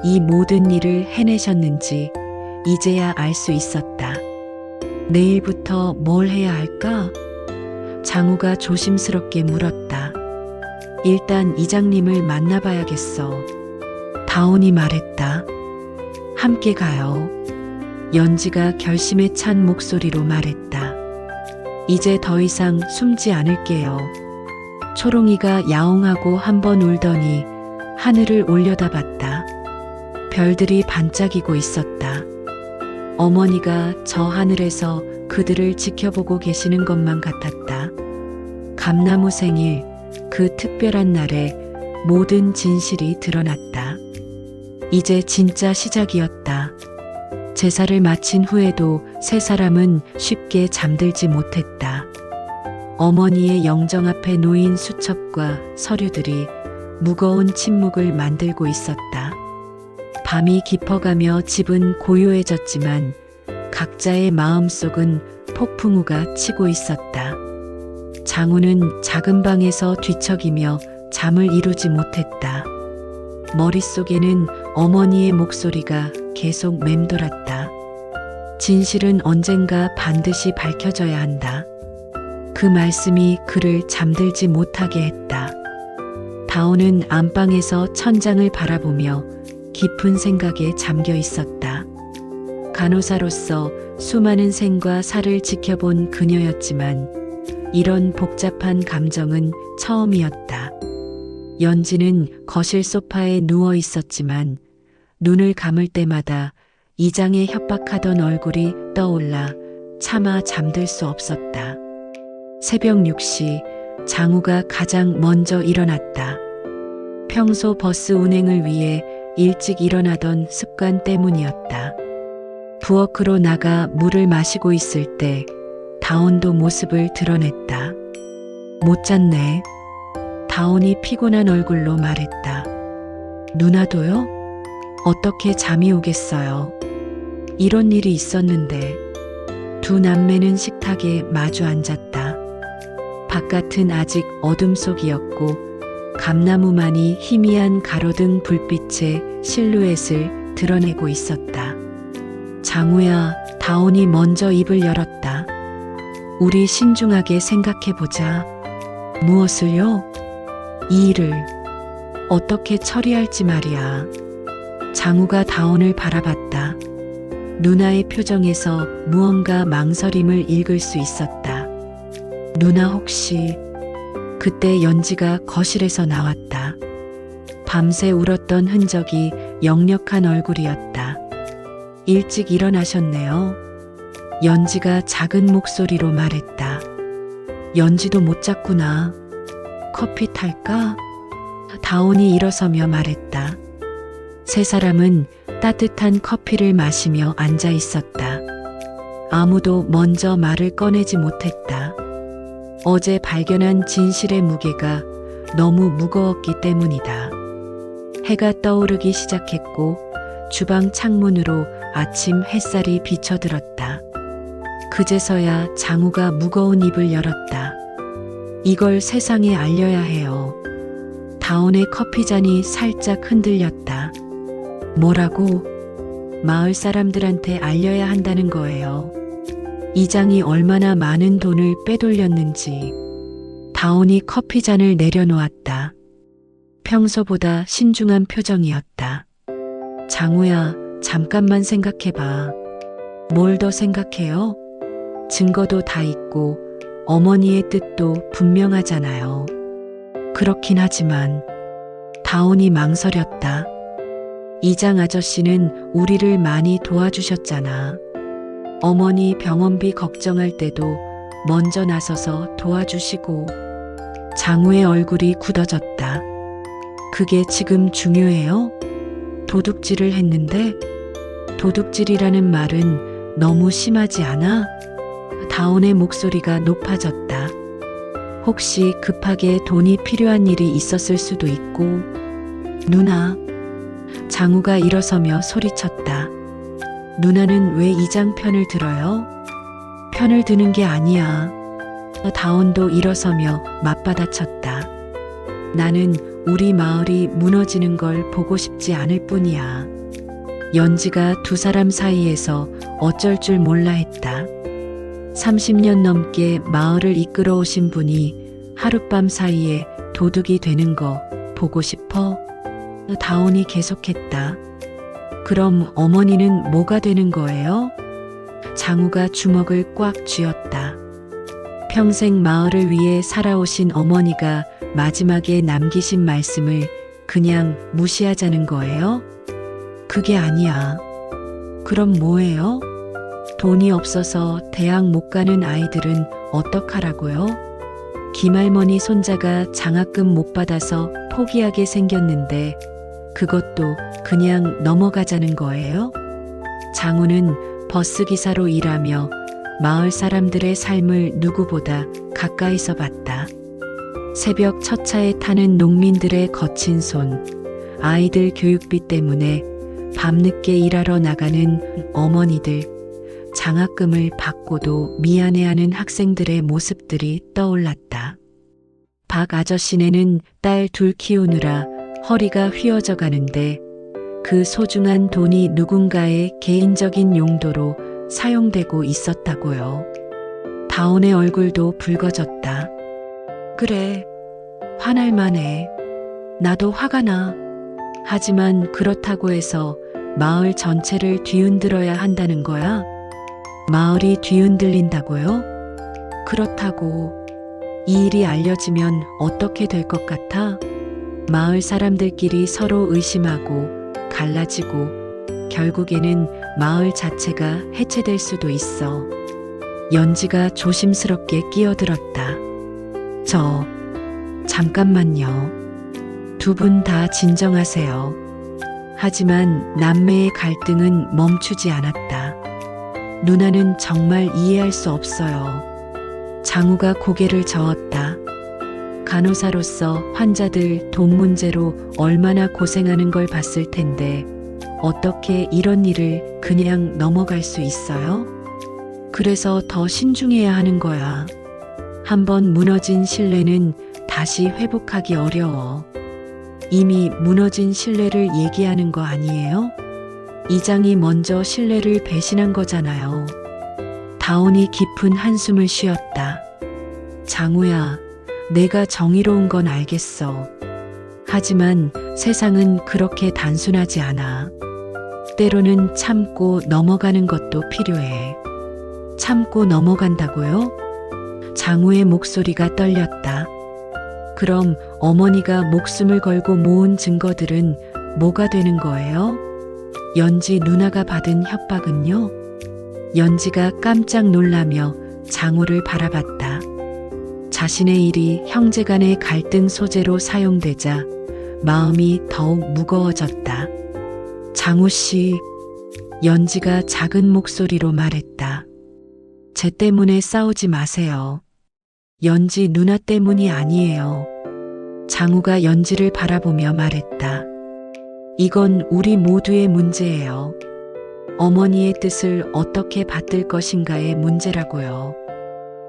이 모든 일을 해내셨는지 이제야 알 수 있었다. 내일부터 뭘 해야 할까? 장우가 조심스럽게 물었다. 일단 이장님을 만나봐야겠어. 다온이 말했다. 함께 가요. 연지가 결심에 찬 목소리로 말했다. 이제 더 이상 숨지 않을게요. 초롱이가 야옹하고 한번 울더니 하늘을 올려다봤다. 별들이 반짝이고 있었다. 어머니가 저 하늘에서 그들을 지켜보고 계시는 것만 같았다. 감나무 생일, 그 특별한 날에 모든 진실이 드러났다. 이제 진짜 시작이었다. 제사를 마친 후에도 세 사람은 쉽게 잠들지 못했다. 어머니의 영정 앞에 놓인 수첩과 서류들이 무거운 침묵을 만들고 있었다. 밤이 깊어가며 집은 고요해졌지만 각자의 마음속은 폭풍우가 치고 있었다. 장우는 작은 방에서 뒤척이며 잠을 이루지 못했다. 머릿속에는 어머니의 목소리가 계속 맴돌았다. 진실은 언젠가 반드시 밝혀져야 한다. 그 말씀이 그를 잠들지 못하게 했다. 다온은 안방에서 천장을 바라보며 깊은 생각에 잠겨 있었다. 간호사로서 수많은 생과 사를 지켜본 그녀였지만 이런 복잡한 감정은 처음이었다. 연지는 거실 소파에 누워 있었지만 눈을 감을 때마다 이장의 협박하던 얼굴이 떠올라 차마 잠들 수 없었다. 새벽 6시 장우가 가장 먼저 일어났다. 평소 버스 운행을 위해 일찍 일어나던 습관 때문이었다. 부엌으로 나가 물을 마시고 있을 때 다온도 모습을 드러냈다. 못 잤네. 다온이 피곤한 얼굴로 말했다. 누나도요? 어떻게 잠이 오겠어요? 이런 일이 있었는데. 두 남매는 식탁에 마주 앉았다. 바깥은 아직 어둠 속이었고 감나무만이 희미한 가로등 불빛의 실루엣을 드러내고 있었다. 장우야, 다온이 먼저 입을 열었다. 우리 신중하게 생각해보자. 무엇을요? 이 일을 어떻게 처리할지 말이야. 장우가 다온을 바라봤다. 누나의 표정에서 무언가 망설임을 읽을 수 있었다. 누나 혹시... 그때 연지가 거실에서 나왔다. 밤새 울었던 흔적이 역력한 얼굴이었다. 일찍 일어나셨네요. 연지가 작은 목소리로 말했다. 연지도 못 잤구나. 커피 탈까? 다온이 일어서며 말했다. 세 사람은 따뜻한 커피를 마시며 앉아 있었다. 아무도 먼저 말을 꺼내지 못했다. 어제 발견한 진실의 무게가 너무 무거웠기 때문이다. 해가 떠오르기 시작했고 주방 창문으로 아침 햇살이 비쳐들었다. 그제서야 장우가 무거운 입을 열었다. 이걸 세상에 알려야 해요. 다온의 커피잔이 살짝 흔들렸다. 뭐라고? 마을 사람들한테 알려야 한다는 거예요. 이장이 얼마나 많은 돈을 빼돌렸는지. 다온이 커피잔을 내려놓았다. 평소보다 신중한 표정이었다. 장우야, 잠깐만 생각해봐. 뭘 더 생각해요? 증거도 다 있고 어머니의 뜻도 분명하잖아요. 그렇긴 하지만 다온이 망설였다. 이장 아저씨는 우리를 많이 도와주셨잖아. 어머니 병원비 걱정할 때도 먼저 나서서 도와주시고. 장우의 얼굴이 굳어졌다. 그게 지금 중요해요? 도둑질을 했는데? 도둑질이라는 말은 너무 심하지 않아? 다온의 목소리가 높아졌다. 혹시 급하게 돈이 필요한 일이 있었을 수도 있고. 누나. 장우가 일어서며 소리쳤다. 누나는 왜 이장 편을 들어요? 편을 드는 게 아니야. 다온도 일어서며 맞받아쳤다. 나는 우리 마을이 무너지는 걸 보고 싶지 않을 뿐이야. 연지가 두 사람 사이에서 어쩔 줄 몰라 했다. 30년 넘게 마을을 이끌어 오신 분이 하룻밤 사이에 도둑이 되는 거 보고 싶어? 다온이 계속했다. 그럼 어머니는 뭐가 되는 거예요? 장우가 주먹을 꽉 쥐었다. 평생 마을을 위해 살아오신 어머니가 마지막에 남기신 말씀을 그냥 무시하자는 거예요? 그게 아니야. 그럼 뭐예요? 돈이 없어서 대학 못 가는 아이들은 어떡하라고요? 김할머니 손자가 장학금 못 받아서 포기하게 생겼는데 그것도 그냥 넘어가자는 거예요? 장우는 버스기사로 일하며 마을 사람들의 삶을 누구보다 가까이서 봤다. 새벽 첫 차에 타는 농민들의 거친 손, 아이들 교육비 때문에 밤늦게 일하러 나가는 어머니들, 장학금을 받고도 미안해하는 학생들의 모습들이 떠올랐다. 박 아저씨네는 딸 둘 키우느라 허리가 휘어져 가는데 그 소중한 돈이 누군가의 개인적인 용도로 사용되고 있었다고요. 다온의 얼굴도 붉어졌다. 그래, 화날 만해. 나도 화가 나. 하지만 그렇다고 해서 마을 전체를 뒤흔들어야 한다는 거야? 마을이 뒤흔들린다고요? 그렇다고. 이 일이 알려지면 어떻게 될 것 같아? 마을 사람들끼리 서로 의심하고 갈라지고 결국에는 마을 자체가 해체될 수도 있어. 연지가 조심스럽게 끼어들었다. 잠깐만요. 두 분 다 진정하세요. 하지만 남매의 갈등은 멈추지 않았다. 누나는 정말 이해할 수 없어요. 장우가 고개를 저었다. 간호사로서 환자들 돈 문제로 얼마나 고생하는 걸 봤을 텐데 어떻게 이런 일을 그냥 넘어갈 수 있어요? 그래서 더 신중해야 하는 거야. 한번 무너진 신뢰는 다시 회복하기 어려워. 이미 무너진 신뢰를 얘기하는 거 아니에요? 이장이 먼저 신뢰를 배신한 거잖아요. 다온이 깊은 한숨을 쉬었다. 장우야, 내가 정의로운 건 알겠어. 하지만 세상은 그렇게 단순하지 않아. 때로는 참고 넘어가는 것도 필요해. 참고 넘어간다고요? 장우의 목소리가 떨렸다. 그럼 어머니가 목숨을 걸고 모은 증거들은 뭐가 되는 거예요? 연지 누나가 받은 협박은요? 연지가 깜짝 놀라며 장우를 바라봤다. 자신의 일이 형제간의 갈등 소재로 사용되자 마음이 더욱 무거워졌다. 장우 씨, 연지가 작은 목소리로 말했다. 쟤 때문에 싸우지 마세요. 연지 누나 때문이 아니에요. 장우가 연지를 바라보며 말했다. 이건 우리 모두의 문제예요. 어머니의 뜻을 어떻게 받들 것인가의 문제라고요.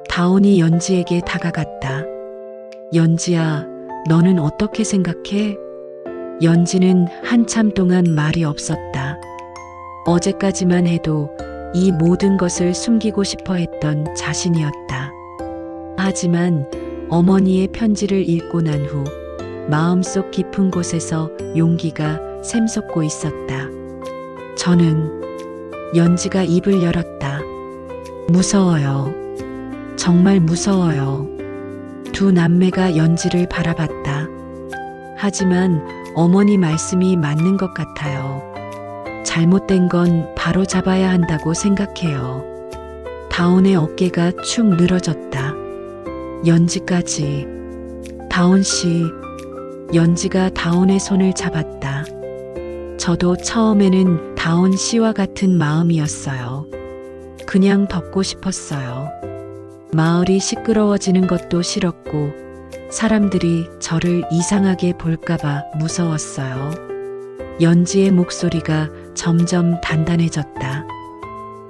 다온이 연지에게 다가갔다. 연지야, 너는 어떻게 생각해? 연지는 한참 동안 말이 없었다. 어제까지만 해도 이 모든 것을 숨기고 싶어 했던 자신이었다. 하지만 어머니의 편지를 읽고 난 후 마음속 깊은 곳에서 용기가 샘솟고 있었다. 저는 연지가 입을 열었다. 무서워요. 정말 무서워요. 두 남매가 연지를 바라봤다. 하지만 어머니 말씀이 맞는 것 같아요. 잘못된 건 바로 잡아야 한다고 생각해요. 다온의 어깨가 축 늘어졌다. 연지까지. 다온 씨. 연지가 다온의 손을 잡았다. 저도 처음에는 다온 씨와 같은 마음이었어요. 그냥 덮고 싶었어요. 마을이 시끄러워지는 것도 싫었고 사람들이 저를 이상하게 볼까봐 무서웠어요. 연지의 목소리가 점점 단단해졌다.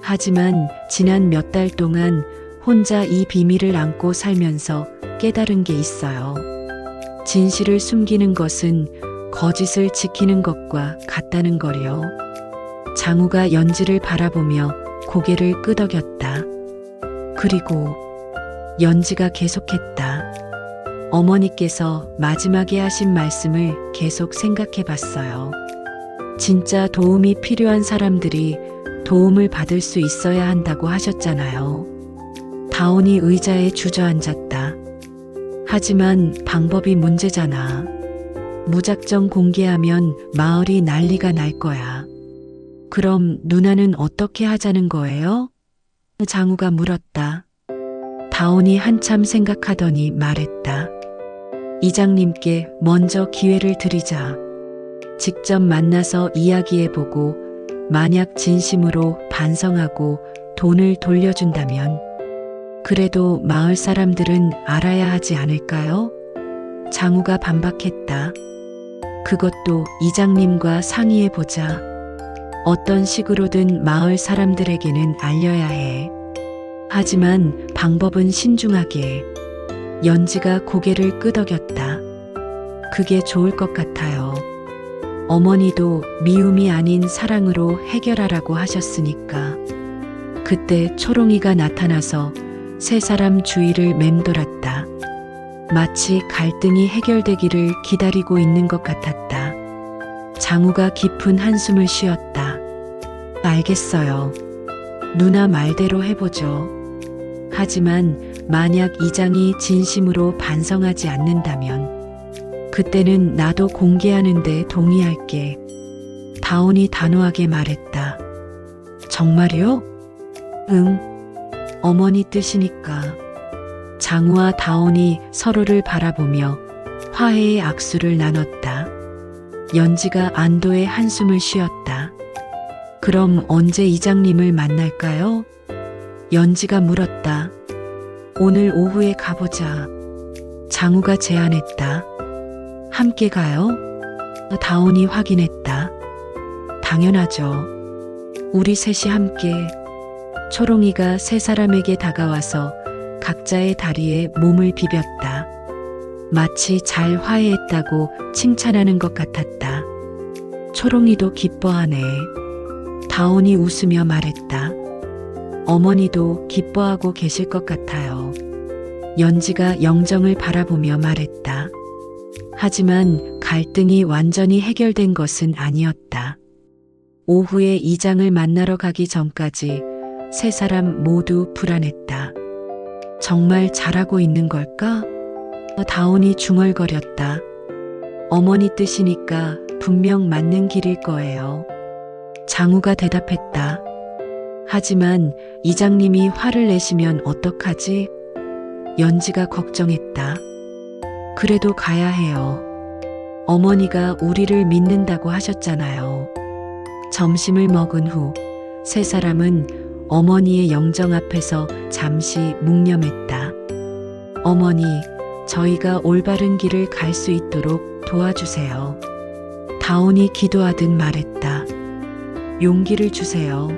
하지만 지난 몇 달 동안 혼자 이 비밀을 안고 살면서 깨달은 게 있어요. 진실을 숨기는 것은 거짓을 지키는 것과 같다는 거요. 장우가 연지를 바라보며 고개를 끄덕였다. 그리고 연지가 계속했다. 어머니께서 마지막에 하신 말씀을 계속 생각해 봤어요. 진짜 도움이 필요한 사람들이 도움을 받을 수 있어야 한다고 하셨잖아요. 다온이 의자에 주저앉았다. 하지만 방법이 문제잖아. 무작정 공개하면 마을이 난리가 날 거야. 그럼 누나는 어떻게 하자는 거예요? 장우가 물었다. 다온이 한참 생각하더니 말했다. 이장님께 먼저 기회를 드리자. 직접 만나서 이야기해보고 만약 진심으로 반성하고 돈을 돌려준다면 그래도 마을 사람들은 알아야 하지 않을까요? 장우가 반박했다. 그것도 이장님과 상의해보자. 어떤 식으로든 마을 사람들에게는 알려야 해. 하지만 방법은 신중하게. 연지가 고개를 끄덕였다. 그게 좋을 것 같아요. 어머니도 미움이 아닌 사랑으로 해결하라고 하셨으니까. 그때 초롱이가 나타나서 세 사람 주위를 맴돌았다. 마치 갈등이 해결되기를 기다리고 있는 것 같았다. 장우가 깊은 한숨을 쉬었다. 알겠어요. 누나 말대로 해보죠. 하지만 만약 이장이 진심으로 반성하지 않는다면 그때는 나도 공개하는데 동의할게. 다온이 단호하게 말했다. 정말요? 응. 어머니 뜻이니까. 장우와 다온이 서로를 바라보며 화해의 악수를 나눴다. 연지가 안도의 한숨을 쉬었다. 그럼 언제 이장님을 만날까요? 연지가 물었다. 오늘 오후에 가보자. 장우가 제안했다. 함께 가요? 다온이 확인했다. 당연하죠. 우리 셋이 함께. 초롱이가 세 사람에게 다가와서 각자의 다리에 몸을 비볐다. 마치 잘 화해했다고 칭찬하는 것 같았다. 초롱이도 기뻐하네. 다온이 웃으며 말했다. 어머니도 기뻐하고 계실 것 같아요. 연지가 영정을 바라보며 말했다. 하지만 갈등이 완전히 해결된 것은 아니었다. 오후에 이장을 만나러 가기 전까지 세 사람 모두 불안했다. 정말 잘하고 있는 걸까? 다온이 중얼거렸다. 어머니 뜻이니까 분명 맞는 길일 거예요. 장우가 대답했다. 하지만 이장님이 화를 내시면 어떡하지? 연지가 걱정했다. 그래도 가야 해요. 어머니가 우리를 믿는다고 하셨잖아요. 점심을 먹은 후 세 사람은 어머니의 영정 앞에서 잠시 묵념했다. 어머니, 저희가 올바른 길을 갈 수 있도록 도와주세요. 다온이 기도하듯 말했다. 용기를 주세요.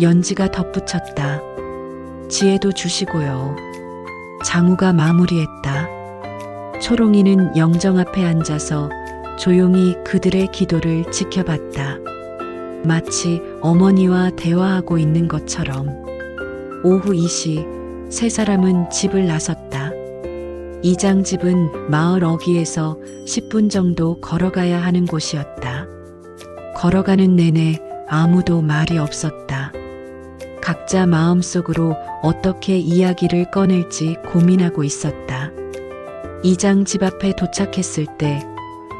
연지가 덧붙였다. 지혜도 주시고요. 장우가 마무리했다. 초롱이는 영정 앞에 앉아서 조용히 그들의 기도를 지켜봤다. 마치 어머니와 대화하고 있는 것처럼. 오후 2시 세 사람은 집을 나섰다. 이장 집은 마을 어귀에서 10분 정도 걸어가야 하는 곳이었다. 걸어가는 내내 아무도 말이 없었다. 각자 마음속으로 어떻게 이야기를 꺼낼지 고민하고 있었다. 이장 집 앞에 도착했을 때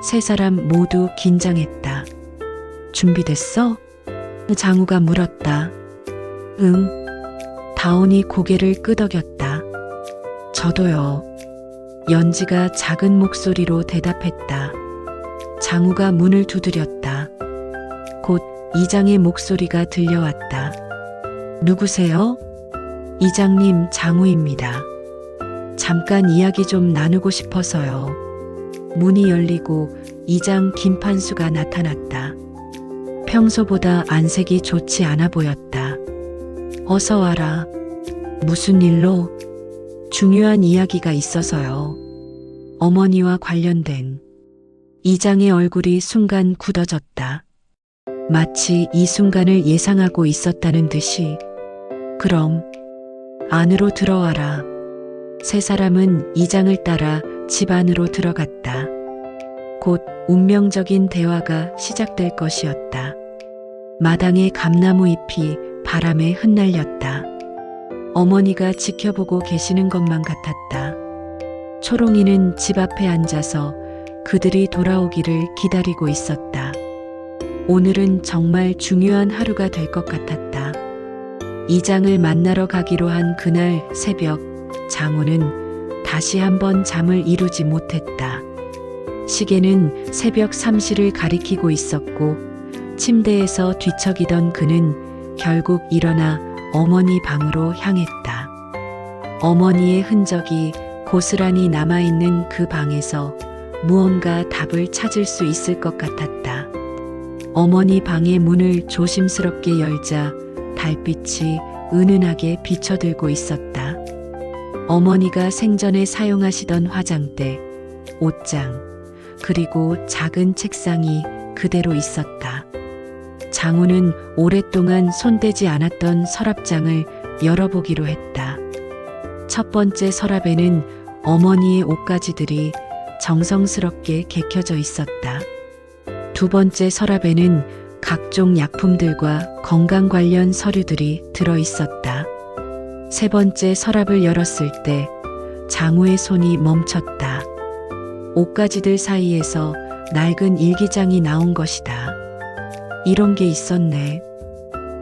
세 사람 모두 긴장했다. 준비됐어? 장우가 물었다. 응. 다온이 고개를 끄덕였다. 저도요. 연지가 작은 목소리로 대답했다. 장우가 문을 두드렸다. 곧 이장의 목소리가 들려왔다. 누구세요? 이장님, 장우입니다. 잠깐 이야기 좀 나누고 싶어서요. 문이 열리고 이장 김판수가 나타났다. 평소보다 안색이 좋지 않아 보였다. 어서 와라. 무슨 일로? 중요한 이야기가 있어서요. 어머니와 관련된. 이장의 얼굴이 순간 굳어졌다. 마치 이 순간을 예상하고 있었다는 듯이. 그럼 안으로 들어와라. 세 사람은 이장을 따라 집 안으로 들어갔다. 곧 운명적인 대화가 시작될 것이었다. 마당의 감나무 잎이 바람에 흩날렸다. 어머니가 지켜보고 계시는 것만 같았다. 초롱이는 집 앞에 앉아서 그들이 돌아오기를 기다리고 있었다. 오늘은 정말 중요한 하루가 될 것 같았다. 이장을 만나러 가기로 한 그날 새벽, 장우는 다시 한번 잠을 이루지 못했다. 시계는 새벽 3시를 가리키고 있었고 침대에서 뒤척이던 그는 결국 일어나 어머니 방으로 향했다. 어머니의 흔적이 고스란히 남아있는 그 방에서 무언가 답을 찾을 수 있을 것 같았다. 어머니 방의 문을 조심스럽게 열자 달빛이 은은하게 비춰들고 있었다. 어머니가 생전에 사용하시던 화장대, 옷장, 그리고 작은 책상이 그대로 있었다. 장우는 오랫동안 손대지 않았던 서랍장을 열어보기로 했다. 첫 번째 서랍에는 어머니의 옷가지들이 정성스럽게 개켜져 있었다. 두 번째 서랍에는 각종 약품들과 건강 관련 서류들이 들어 있었다. 세 번째 서랍을 열었을 때 장우의 손이 멈췄다. 옷가지들 사이에서 낡은 일기장이 나온 것이다. 이런 게 있었네.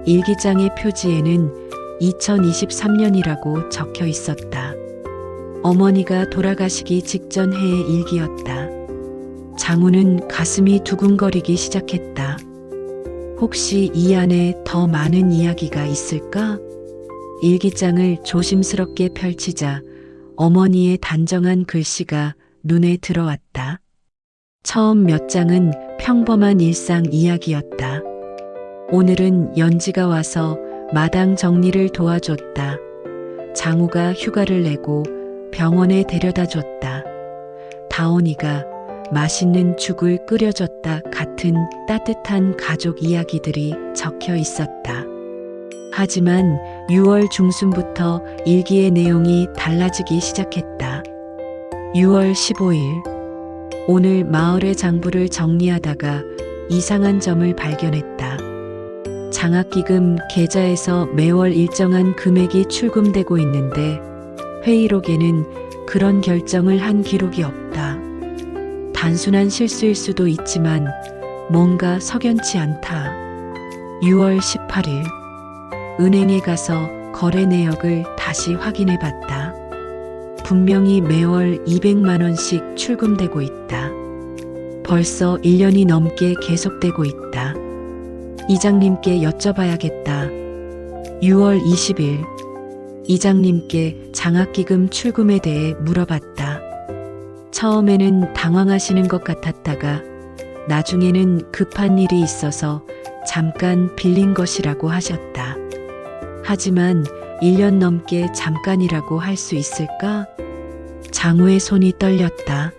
일기장의 표지에는 2023년이라고 적혀 있었다. 어머니가 돌아가시기 직전 해의 일기였다. 장우는 가슴이 두근거리기 시작했다. 혹시 이 안에 더 많은 이야기가 있을까? 일기장을 조심스럽게 펼치자 어머니의 단정한 글씨가 눈에 들어왔다. 처음 몇 장은 평범한 일상 이야기였다. 오늘은 연지가 와서 마당 정리를 도와줬다. 장우가 휴가를 내고 병원에 데려다 줬다. 다온이가 맛있는 죽을 끓여줬다 같은 따뜻한 가족 이야기들이 적혀 있었다. 하지만 6월 중순부터 일기의 내용이 달라지기 시작했다. 6월 15일, 오늘 마을의 장부를 정리하다가 이상한 점을 발견했다. 장학기금 계좌에서 매월 일정한 금액이 출금되고 있는데 회의록에는 그런 결정을 한 기록이 없다. 단순한 실수일 수도 있지만 뭔가 석연치 않다. 6월 18일, 은행에 가서 거래 내역을 다시 확인해 봤다. 분명히 매월 200만 원씩 출금되고 있다. 벌써 1년이 넘게 계속되고 있다. 이장님께 여쭤봐야겠다. 6월 20일, 이장님께 장학기금 출금에 대해 물어봤다. 처음에는 당황하시는 것 같았다가 나중에는 급한 일이 있어서 잠깐 빌린 것이라고 하셨다. 하지만 1년 넘게 잠깐이라고 할 수 있을까? 장우의 손이 떨렸다.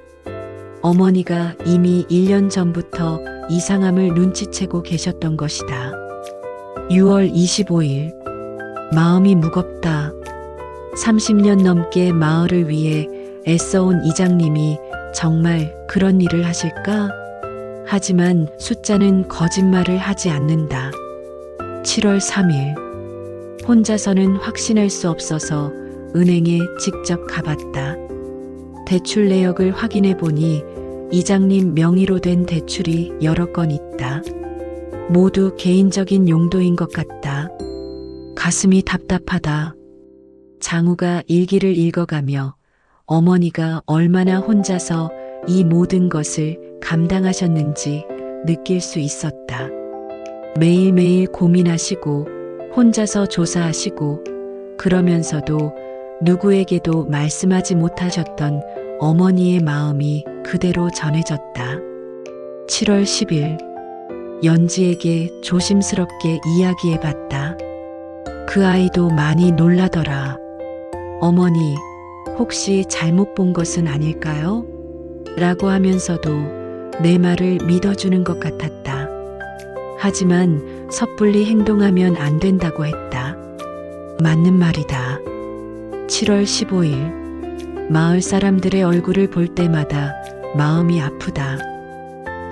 어머니가 이미 1년 전부터 이상함을 눈치채고 계셨던 것이다. 6월 25일, 마음이 무겁다. 30년 넘게 마을을 위해 애써온 이장님이 정말 그런 일을 하실까? 하지만 숫자는 거짓말을 하지 않는다. 7월 3일, 혼자서는 확신할 수 없어서 은행에 직접 가봤다. 대출 내역을 확인해 보니 이장님 명의로 된 대출이 여러 건 있다. 모두 개인적인 용도인 것 같다. 가슴이 답답하다. 장우가 일기를 읽어가며 어머니가 얼마나 혼자서 이 모든 것을 감당하셨는지 느낄 수 있었다. 매일매일 고민하시고 혼자서 조사하시고 그러면서도 누구에게도 말씀하지 못하셨던 어머니의 마음이 그대로 전해졌다. 7월 10일 연지에게 조심스럽게 이야기해봤다. 그 아이도 많이 놀라더라. 어머니, 혹시 잘못 본 것은 아닐까요? 라고 하면서도 내 말을 믿어주는 것 같았다. 하지만 섣불리 행동하면 안 된다고 했다. 맞는 말이다. 7월 15일 마을 사람들의 얼굴을 볼 때마다 마음이 아프다.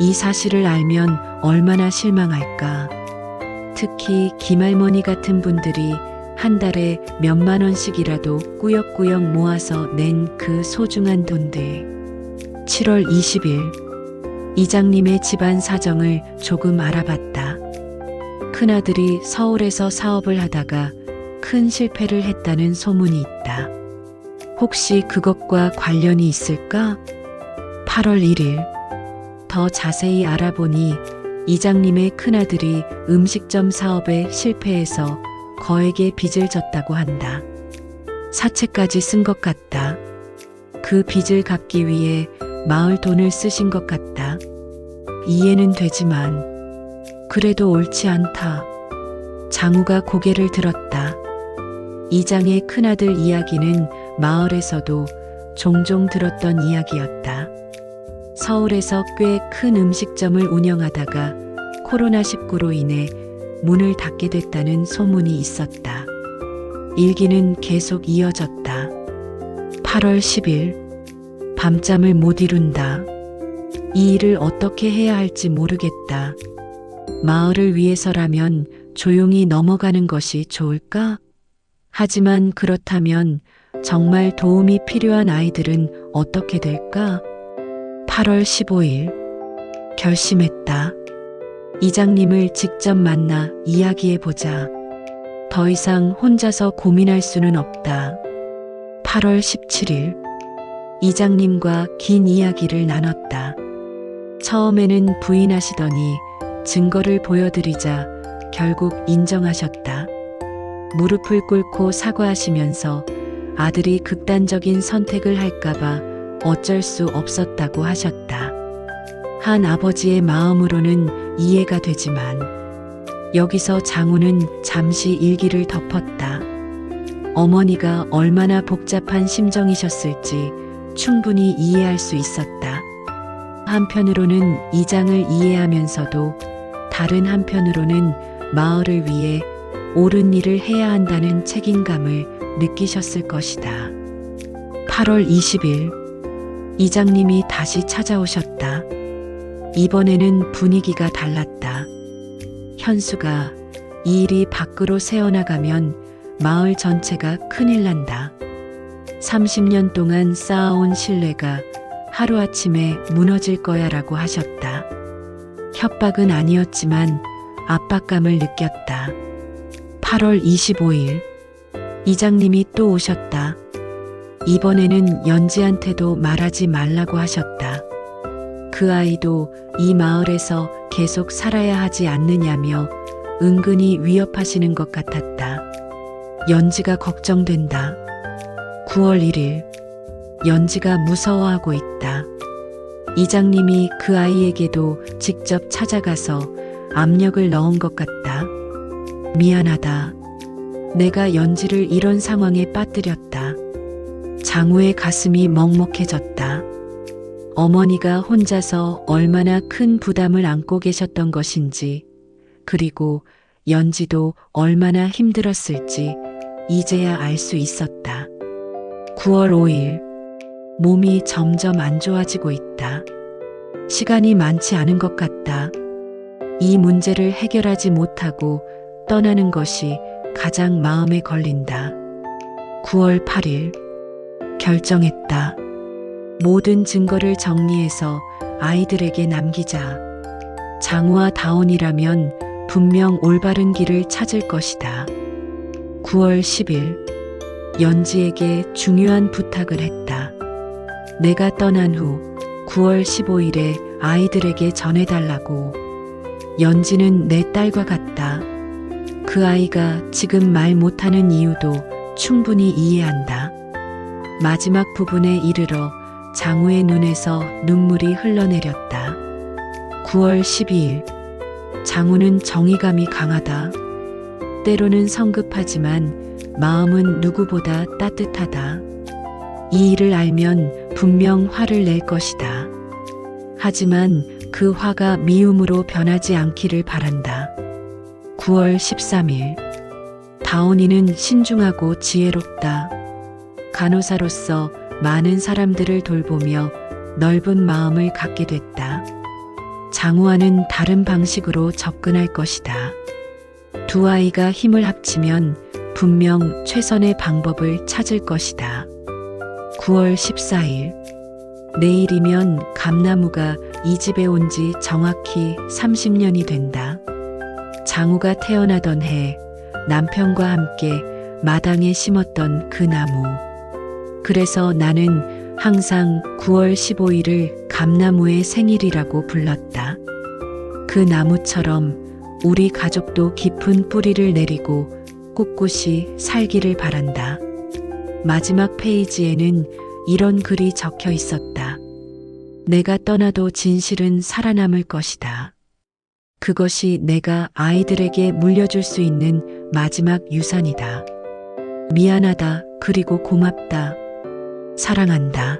이 사실을 알면 얼마나 실망할까. 특히 김할머니 같은 분들이 한 달에 몇만 원씩이라도 꾸역꾸역 모아서 낸 그 소중한 돈들. 7월 20일 이장님의 집안 사정을 조금 알아봤다. 큰아들이 서울에서 사업을 하다가 큰 실패를 했다는 소문이 있다. 혹시 그것과 관련이 있을까? 8월 1일 더 자세히 알아보니 이장님의 큰아들이 음식점 사업에 실패해서 거액의 빚을 졌다고 한다. 사채까지 쓴 것 같다. 그 빚을 갚기 위해 마을 돈을 쓰신 것 같다. 이해는 되지만 그래도 옳지 않다. 장우가 고개를 들었다. 이장의 큰아들 이야기는 마을에서도 종종 들었던 이야기였다. 서울에서 꽤 큰 음식점을 운영하다가 코로나19로 인해 문을 닫게 됐다는 소문이 있었다. 일기는 계속 이어졌다. 8월 10일 밤잠을 못 이룬다. 이 일을 어떻게 해야 할지 모르겠다. 마을을 위해서라면 조용히 넘어가는 것이 좋을까? 하지만 그렇다면 정말 도움이 필요한 아이들은 어떻게 될까? 8월 15일 결심했다. 이장님을 직접 만나 이야기해보자. 더 이상 혼자서 고민할 수는 없다. 8월 17일 이장님과 긴 이야기를 나눴다. 처음에는 부인하시더니 증거를 보여드리자 결국 인정하셨다. 무릎을 꿇고 사과하시면서 아들이 극단적인 선택을 할까봐 어쩔 수 없었다고 하셨다. 한 아버지의 마음으로는 이해가 되지만 여기서 장우는 잠시 일기를 덮었다. 어머니가 얼마나 복잡한 심정이셨을지 충분히 이해할 수 있었다. 한편으로는 이장을 이해하면서도 다른 한편으로는 마을을 위해 옳은 일을 해야 한다는 책임감을 느끼셨을 것이다. 8월 20일 이장님이 다시 찾아오셨다. 이번에는 분위기가 달랐다. 현수가 이 일이 밖으로 새어나가면 마을 전체가 큰일 난다. 30년 동안 쌓아온 신뢰가 하루아침에 무너질 거야 라고 하셨다. 협박은 아니었지만 압박감을 느꼈다. 8월 25일 이장님이 또 오셨다. 이번에는 연지한테도 말하지 말라고 하셨다. 그 아이도 이 마을에서 계속 살아야 하지 않느냐며 은근히 위협하시는 것 같았다. 연지가 걱정된다. 9월 1일 연지가 무서워하고 있다. 이장님이 그 아이에게도 직접 찾아가서 압력을 넣은 것 같다. 미안하다. 내가 연지를 이런 상황에 빠뜨렸다. 장우의 가슴이 먹먹해졌다. 어머니가 혼자서 얼마나 큰 부담을 안고 계셨던 것인지, 그리고 연지도 얼마나 힘들었을지 이제야 알 수 있었다. 9월 5일 몸이 점점 안 좋아지고 있다. 시간이 많지 않은 것 같다. 이 문제를 해결하지 못하고 떠나는 것이 가장 마음에 걸린다. 9월 8일 결정했다. 모든 증거를 정리해서 아이들에게 남기자. 장우와 다온이라면 분명 올바른 길을 찾을 것이다. 9월 10일 연지에게 중요한 부탁을 했다. 내가 떠난 후 9월 15일에 아이들에게 전해달라고. 연지는 내 딸과 같다. 그 아이가 지금 말 못하는 이유도 충분히 이해한다. 마지막 부분에 이르러 장우의 눈에서 눈물이 흘러내렸다. 9월 12일. 장우는 정의감이 강하다. 때로는 성급하지만 마음은 누구보다 따뜻하다. 이 일을 알면 분명 화를 낼 것이다. 하지만 그 화가 미움으로 변하지 않기를 바란다. 9월 13일. 다온이는 신중하고 지혜롭다. 간호사로서 많은 사람들을 돌보며 넓은 마음을 갖게 됐다. 장우와는 다른 방식으로 접근할 것이다. 두 아이가 힘을 합치면 분명 최선의 방법을 찾을 것이다. 9월 14일. 내일이면 감나무가 이 집에 온 지 정확히 30년이 된다. 장우가 태어나던 해 남편과 함께 마당에 심었던 그 나무. 그래서 나는 항상 9월 15일을 감나무의 생일이라고 불렀다. 그 나무처럼 우리 가족도 깊은 뿌리를 내리고 꿋꿋이 살기를 바란다. 마지막 페이지에는 이런 글이 적혀 있었다. 내가 떠나도 진실은 살아남을 것이다. 그것이 내가 아이들에게 물려줄 수 있는 마지막 유산이다. 미안하다. 그리고 고맙다. 사랑한다.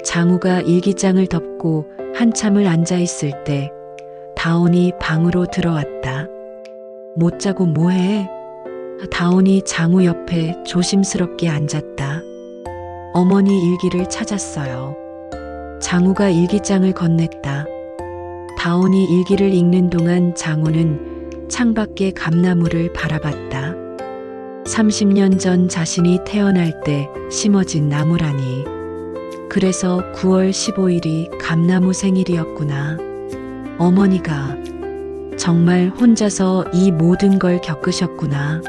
장우가 일기장을 덮고 한참을 앉아 있을 때 다온이 방으로 들어왔다. 못 자고 뭐해? 다온이 장우 옆에 조심스럽게 앉았다. 어머니 일기를 찾았어요. 장우가 일기장을 건넸다. 다온이 일기를 읽는 동안 장우는 창밖의 감나무를 바라봤다. 30년 전 자신이 태어날 때 심어진 나무라니. 그래서 9월 15일이 감나무 생일이었구나. 어머니가 정말 혼자서 이 모든 걸 겪으셨구나.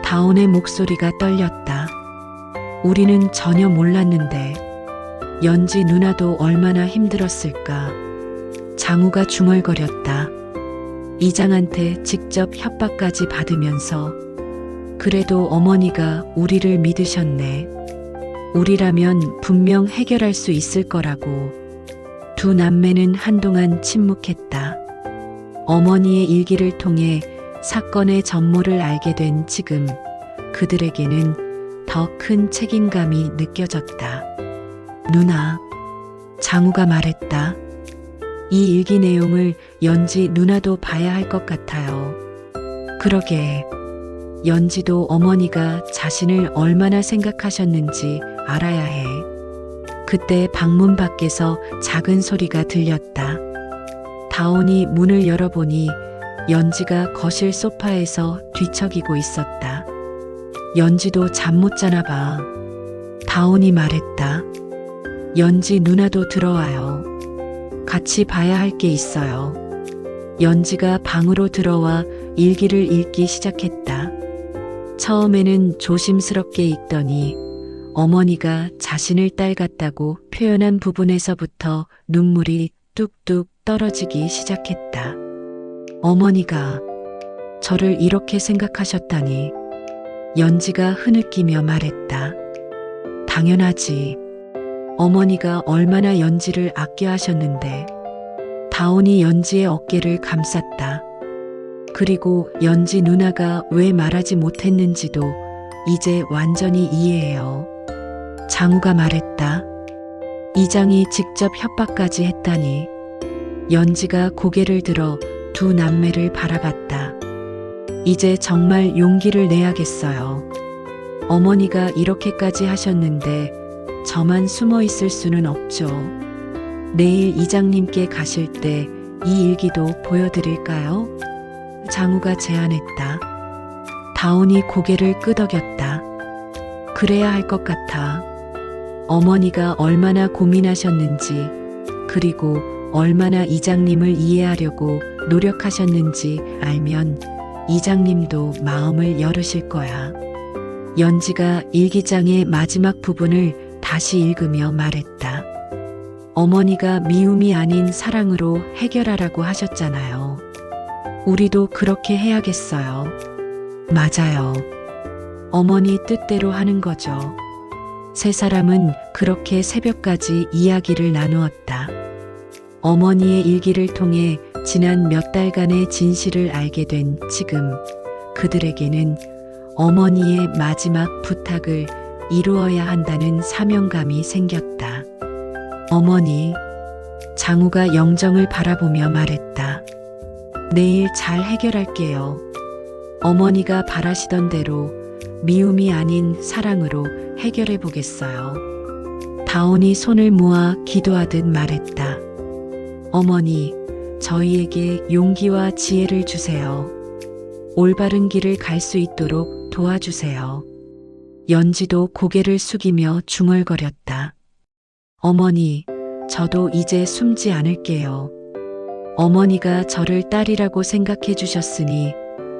다온의 목소리가 떨렸다. 우리는 전혀 몰랐는데 연지 누나도 얼마나 힘들었을까. 장우가 중얼거렸다. 이장한테 직접 협박까지 받으면서. 그래도 어머니가 우리를 믿으셨네. 우리라면 분명 해결할 수 있을 거라고. 두 남매는 한동안 침묵했다. 어머니의 일기를 통해 사건의 전모를 알게 된 지금 그들에게는 더 큰 책임감이 느껴졌다. 누나, 장우가 말했다. 이 일기 내용을 연지 누나도 봐야 할 것 같아요. 그러게. 연지도 어머니가 자신을 얼마나 생각하셨는지 알아야 해. 그때 방문 밖에서 작은 소리가 들렸다. 다온이 문을 열어보니 연지가 거실 소파에서 뒤척이고 있었다. 연지도 잠 못 자나 봐. 다온이 말했다. 연지 누나도 들어와요. 같이 봐야 할 게 있어요. 연지가 방으로 들어와 일기를 읽기 시작했다. 처음에는 조심스럽게 읽더니 어머니가 자신을 딸 같다고 표현한 부분에서부터 눈물이 뚝뚝 떨어지기 시작했다. 어머니가 저를 이렇게 생각하셨다니. 연지가 흐느끼며 말했다. 당연하지. 어머니가 얼마나 연지를 아껴 하셨는데. 다온이 연지의 어깨를 감쌌다. 그리고 연지 누나가 왜 말하지 못했는지도 이제 완전히 이해해요. 장우가 말했다. 이장이 직접 협박까지 했다니. 연지가 고개를 들어 두 남매를 바라봤다. 이제 정말 용기를 내야겠어요. 어머니가 이렇게까지 하셨는데 저만 숨어 있을 수는 없죠. 내일 이장님께 가실 때 이 일기도 보여드릴까요? 장우가 제안했다. 다온이 고개를 끄덕였다. 그래야 할 것 같아. 어머니가 얼마나 고민하셨는지, 그리고 얼마나 이장님을 이해하려고 노력하셨는지 알면 이장님도 마음을 열으실 거야. 연지가 일기장의 마지막 부분을 다시 읽으며 말했다. 어머니가 미움이 아닌 사랑으로 해결하라고 하셨잖아요. 우리도 그렇게 해야겠어요. 맞아요. 어머니 뜻대로 하는 거죠. 세 사람은 그렇게 새벽까지 이야기를 나누었다. 어머니의 일기를 통해 지난 몇 달간의 진실을 알게 된 지금 그들에게는 어머니의 마지막 부탁을 이루어야 한다는 사명감이 생겼다. 어머니, 장우가 영정을 바라보며 말했다. 내일 잘 해결할게요. 어머니가 바라시던 대로 미움이 아닌 사랑으로 해결해 보겠어요. 다온이 손을 모아 기도하듯 말했다. 어머니, 저희에게 용기와 지혜를 주세요. 올바른 길을 갈 수 있도록 도와주세요. 연지도 고개를 숙이며 중얼거렸다. 어머니, 저도 이제 숨지 않을게요. 어머니가 저를 딸이라고 생각해 주셨으니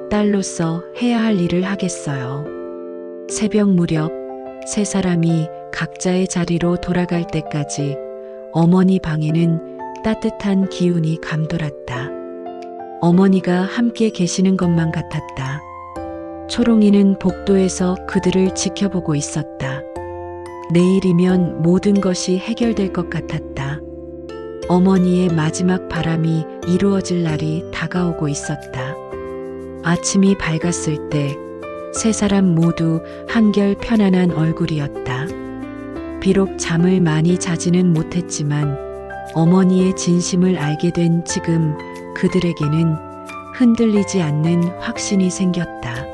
딸로서 해야 할 일을 하겠어요. 새벽 무렵 세 사람이 각자의 자리로 돌아갈 때까지 어머니 방에는 따뜻한 기운이 감돌았다. 어머니가 함께 계시는 것만 같았다. 초롱이는 복도에서 그들을 지켜보고 있었다. 내일이면 모든 것이 해결될 것 같았다. 어머니의 마지막 바람이 이루어질 날이 다가오고 있었다. 아침이 밝았을 때 세 사람 모두 한결 편안한 얼굴이었다. 비록 잠을 많이 자지는 못했지만 어머니의 진심을 알게 된 지금 그들에게는 흔들리지 않는 확신이 생겼다.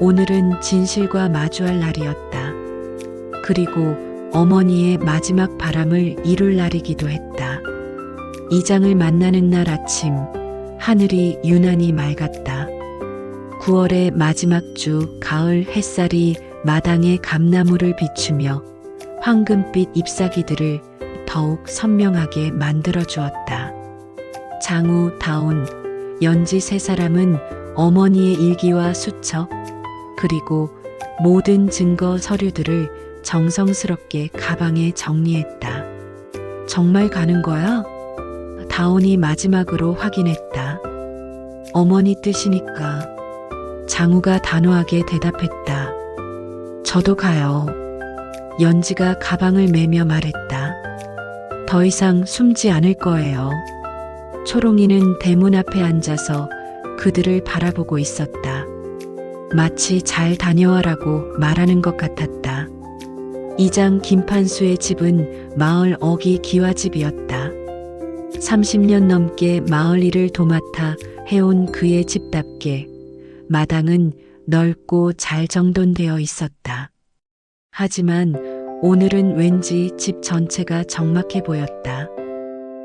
오늘은 진실과 마주할 날이었다. 그리고 어머니의 마지막 바람을 이룰 날이기도 했다. 이장을 만나는 날 아침, 하늘이 유난히 맑았다. 9월의 마지막 주 가을 햇살이 마당의 감나무를 비추며 황금빛 잎사귀들을 더욱 선명하게 만들어 주었다. 장우, 다온, 연지 세 사람은 어머니의 일기와 수첩, 그리고 모든 증거 서류들을 정성스럽게 가방에 정리했다. 정말 가는 거야? 다온이 마지막으로 확인했다. 어머니 뜻이니까. 장우가 단호하게 대답했다. 저도 가요. 연지가 가방을 매며 말했다. 더 이상 숨지 않을 거예요. 초롱이는 대문 앞에 앉아서 그들을 바라보고 있었다. 마치 잘 다녀와라고 말하는 것 같았다. 이장 김판수의 집은 마을 어기 기와집이었다. 30년 넘게 마을 일을 도맡아 해온 그의 집답게 마당은 넓고 잘 정돈되어 있었다. 하지만 오늘은 왠지 집 전체가 적막해 보였다.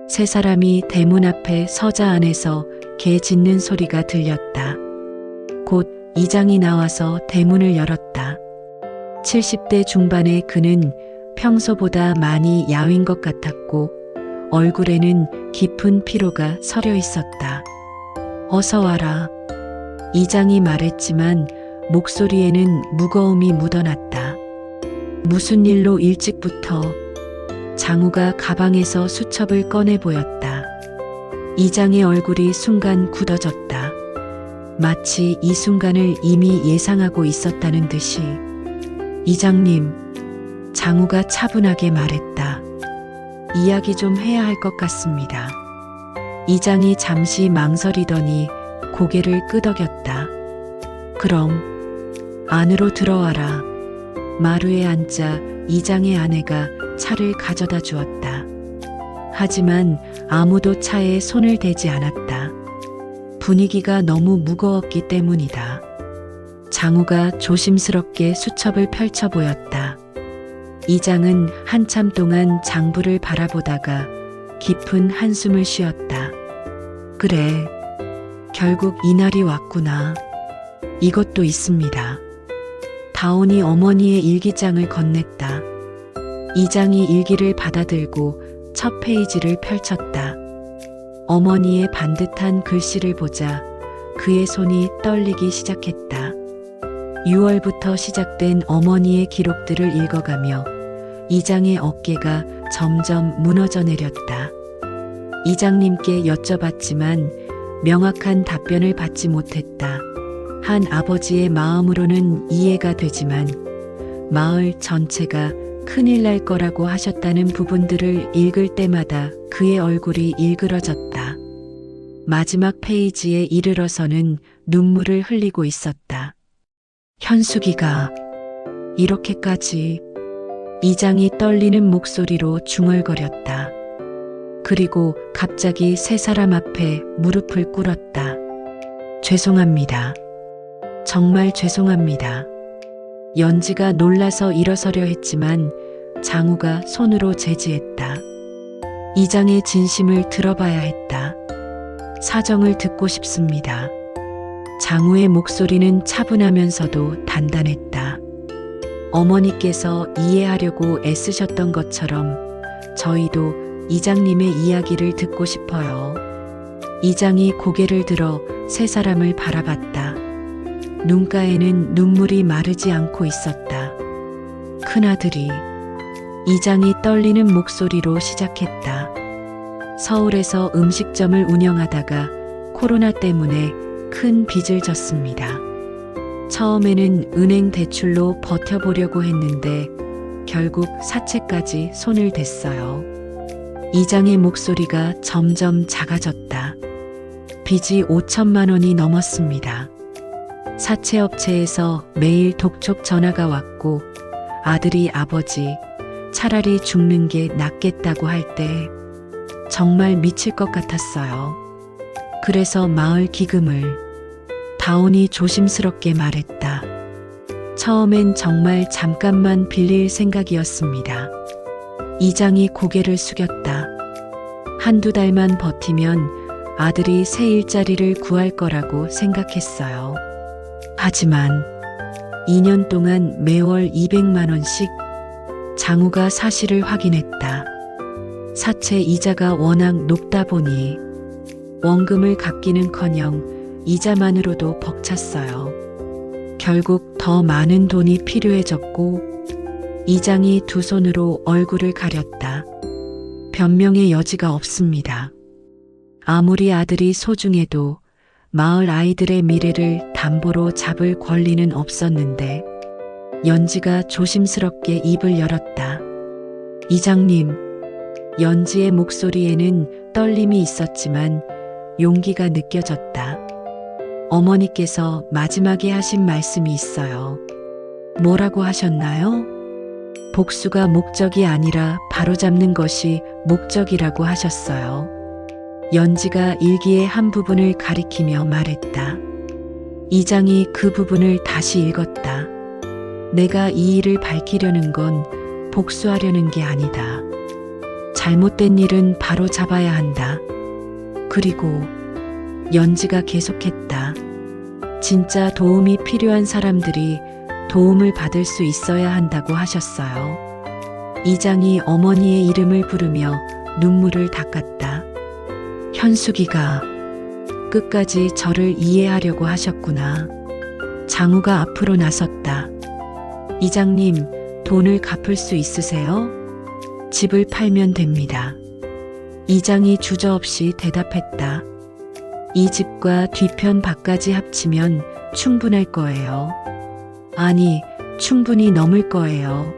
세 사람이 대문 앞에 서자 안에서 개 짖는 소리가 들렸다. 곧 이장이 나와서 대문을 열었다. 70대 중반의 그는 평소보다 많이 야윈 것 같았고 얼굴에는 깊은 피로가 서려 있었다. 어서 와라. 이장이 말했지만 목소리에는 무거움이 묻어났다. 무슨 일로 일찍부터? 장우가 가방에서 수첩을 꺼내 보였다. 이장의 얼굴이 순간 굳어졌다. 마치 이 순간을 이미 예상하고 있었다는 듯이. 이장님, 장우가 차분하게 말했다. 이야기 좀 해야 할 것 같습니다. 이장이 잠시 망설이더니 고개를 끄덕였다. 그럼 안으로 들어와라. 마루에 앉자 이장의 아내가 차를 가져다 주었다. 하지만 아무도 차에 손을 대지 않았다. 분위기가 너무 무거웠기 때문이다. 장우가 조심스럽게 수첩을 펼쳐 보였다. 이장은 한참 동안 장부를 바라보다가 깊은 한숨을 쉬었다. 그래, 결국 이날이 왔구나. 이것도 있습니다. 다온이 어머니의 일기장을 건넸다. 이장이 일기를 받아들고 첫 페이지를 펼쳤다. 어머니의 반듯한 글씨를 보자 그의 손이 떨리기 시작했다. 6월부터 시작된 어머니의 기록들을 읽어가며 이장의 어깨가 점점 무너져 내렸다. 이장님께 여쭤봤지만 명확한 답변을 받지 못했다. 한 아버지의 마음으로는 이해가 되지만 마을 전체가 큰일 날 거라고 하셨다는 부분들을 읽을 때마다 그의 얼굴이 일그러졌다. 마지막 페이지에 이르러서는 눈물을 흘리고 있었다. 현숙이가 이렇게까지. 이장이 떨리는 목소리로 중얼거렸다. 그리고 갑자기 세 사람 앞에 무릎을 꿇었다. 죄송합니다. 정말 죄송합니다. 연지가 놀라서 일어서려 했지만 장우가 손으로 제지했다. 이장의 진심을 들어봐야 했다. 사정을 듣고 싶습니다. 장우의 목소리는 차분하면서도 단단했다. 어머니께서 이해하려고 애쓰셨던 것처럼 저희도 이장님의 이야기를 듣고 싶어요. 이장이 고개를 들어 세 사람을 바라봤다. 눈가에는 눈물이 마르지 않고 있었다. 큰아들이. 이장이 떨리는 목소리로 시작했다. 서울에서 음식점을 운영하다가 코로나 때문에 큰 빚을 졌습니다. 처음에는 은행 대출로 버텨보려고 했는데 결국 사채까지 손을 댔어요. 이장의 목소리가 점점 작아졌다. 빚이 5천만 원이 넘었습니다. 사채업체에서 매일 독촉 전화가 왔고 아들이 아버지 차라리 죽는 게 낫겠다고 할 때 정말 미칠 것 같았어요. 그래서 마을 기금을. 다온이 조심스럽게 말했다. 처음엔 정말 잠깐만 빌릴 생각이었습니다. 이장이 고개를 숙였다. 한두 달만 버티면 아들이 새 일자리를 구할 거라고 생각했어요. 하지만 2년 동안 매월 200만 원씩. 장우가 사실을 확인했다. 사채 이자가 워낙 높다 보니 원금을 갚기는커녕 이자만으로도 벅찼어요. 결국 더 많은 돈이 필요해졌고 이장이 두 손으로 얼굴을 가렸다. 변명의 여지가 없습니다. 아무리 아들이 소중해도 마을 아이들의 미래를 담보로 잡을 권리는 없었는데 연지가 조심스럽게 입을 열었다. 이장님. 연지의 목소리에는 떨림이 있었지만 용기가 느껴졌다. 어머니께서 마지막에 하신 말씀이 있어요. 뭐라고 하셨나요? 복수가 목적이 아니라 바로잡는 것이 목적이라고 하셨어요. 연지가 일기의 한 부분을 가리키며 말했다. 이장이 그 부분을 다시 읽었다. 내가 이 일을 밝히려는 건 복수하려는 게 아니다. 잘못된 일은 바로 잡아야 한다. 그리고 연지가 계속했다. 진짜 도움이 필요한 사람들이 도움을 받을 수 있어야 한다고 하셨어요. 이장이 어머니의 이름을 부르며 눈물을 닦았다. 현숙이가 끝까지 저를 이해하려고 하셨구나. 장우가 앞으로 나섰다. 이장님, 돈을 갚을 수 있으세요? 집을 팔면 됩니다. 이장이 주저없이 대답했다. 이 집과 뒤편 밭까지 합치면 충분할 거예요. 아니, 충분히 넘을 거예요.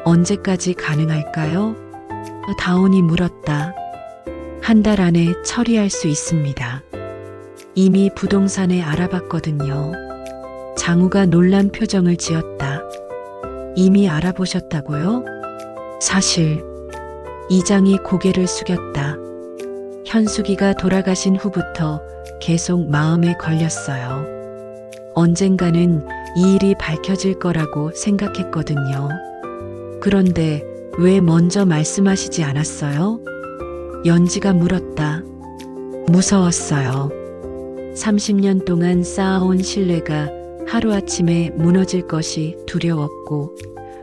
언제까지 가능할까요? 다온이 물었다. 한 달 안에 처리할 수 있습니다. 이미 부동산에 알아봤거든요. 장우가 놀란 표정을 지었다. 이미 알아보셨다고요? 사실. 이장이 고개를 숙였다. 현숙이가 돌아가신 후부터 계속 마음에 걸렸어요. 언젠가는 이 일이 밝혀질 거라고 생각했거든요. 그런데 왜 먼저 말씀하시지 않았어요? 연지가 물었다. 무서웠어요. 30년 동안 쌓아온 신뢰가 하루아침에 무너질 것이 두려웠고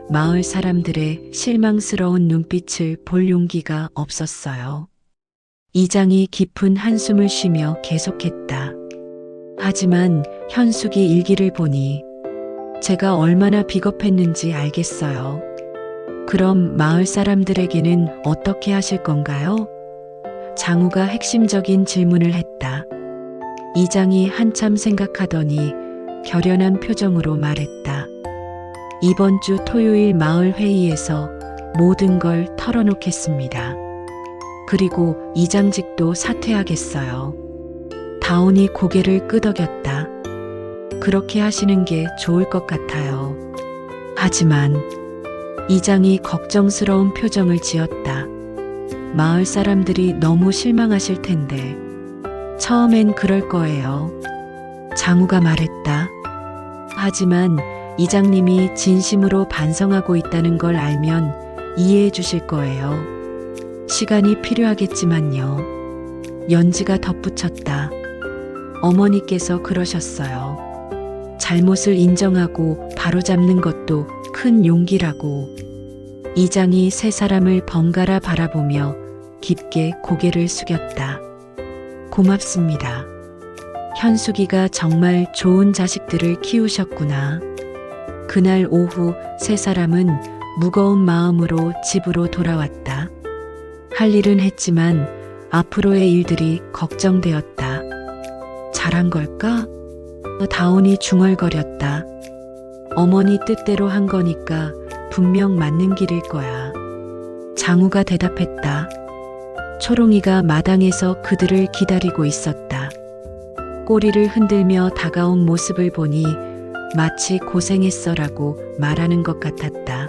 마을 사람들의 실망스러운 눈빛을 볼 용기가 없었어요. 이장이 깊은 한숨을 쉬며 계속했다. 하지만 현숙이 일기를 보니 제가 얼마나 비겁했는지 알겠어요. 그럼 마을 사람들에게는 어떻게 하실 건가요? 장우가 핵심적인 질문을 했다. 이장이 한참 생각하더니 결연한 표정으로 말했다. 이번 주 토요일 마을 회의에서 모든 걸 털어놓겠습니다. 그리고 이장직도 사퇴하겠어요. 다온이 고개를 끄덕였다. 그렇게 하시는 게 좋을 것 같아요. 하지만 이장이 걱정스러운 표정을 지었다. 마을 사람들이 너무 실망하실 텐데. 처음엔 그럴 거예요. 장우가 말했다. 하지만 이장님이 진심으로 반성하고 있다는 걸 알면 이해해 주실 거예요. 시간이 필요하겠지만요. 연지가 덧붙였다. 어머니께서 그러셨어요. 잘못을 인정하고 바로잡는 것도 큰 용기라고. 이장이 세 사람을 번갈아 바라보며 깊게 고개를 숙였다. 고맙습니다. 현숙이가 정말 좋은 자식들을 키우셨구나. 그날 오후 세 사람은 무거운 마음으로 집으로 돌아왔다. 할 일은 했지만 앞으로의 일들이 걱정되었다. 잘한 걸까? 다온이 중얼거렸다. 어머니 뜻대로 한 거니까 분명 맞는 길일 거야. 장우가 대답했다. 초롱이가 마당에서 그들을 기다리고 있었다. 꼬리를 흔들며 다가온 모습을 보니 마치 고생했어라고 말하는 것 같았다.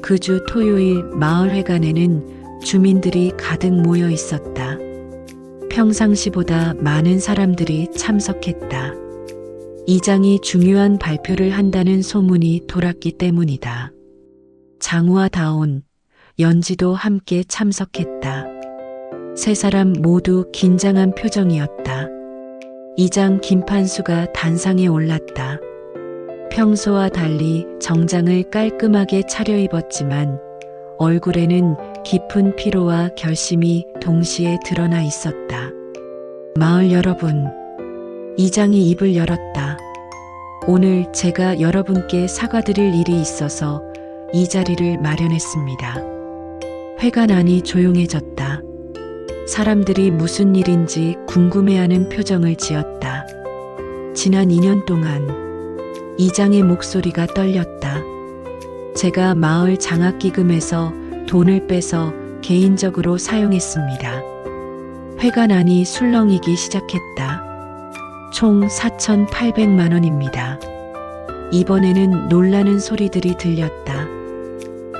그 주 토요일 마을회관에는 주민들이 가득 모여 있었다. 평상시보다 많은 사람들이 참석했다. 이장이 중요한 발표를 한다는 소문이 돌았기 때문이다. 장우와 다온, 연지도 함께 참석했다. 세 사람 모두 긴장한 표정이었다. 이장 김판수가 단상에 올랐다. 평소와 달리 정장을 깔끔하게 차려입었지만 얼굴에는 깊은 피로와 결심이 동시에 드러나 있었다. 마을 여러분, 이장이 입을 열었다. 오늘 제가 여러분께 사과드릴 일이 있어서 이 자리를 마련했습니다. 회관 안이 조용해졌다. 사람들이 무슨 일인지 궁금해하는 표정을 지었다. 지난 2년 동안 이장의 목소리가 떨렸다. 제가 마을 장학기금에서 돈을 빼서 개인적으로 사용했습니다. 회관 안이 술렁이기 시작했다. 총 4,800만 원입니다. 이번에는 놀라는 소리들이 들렸다.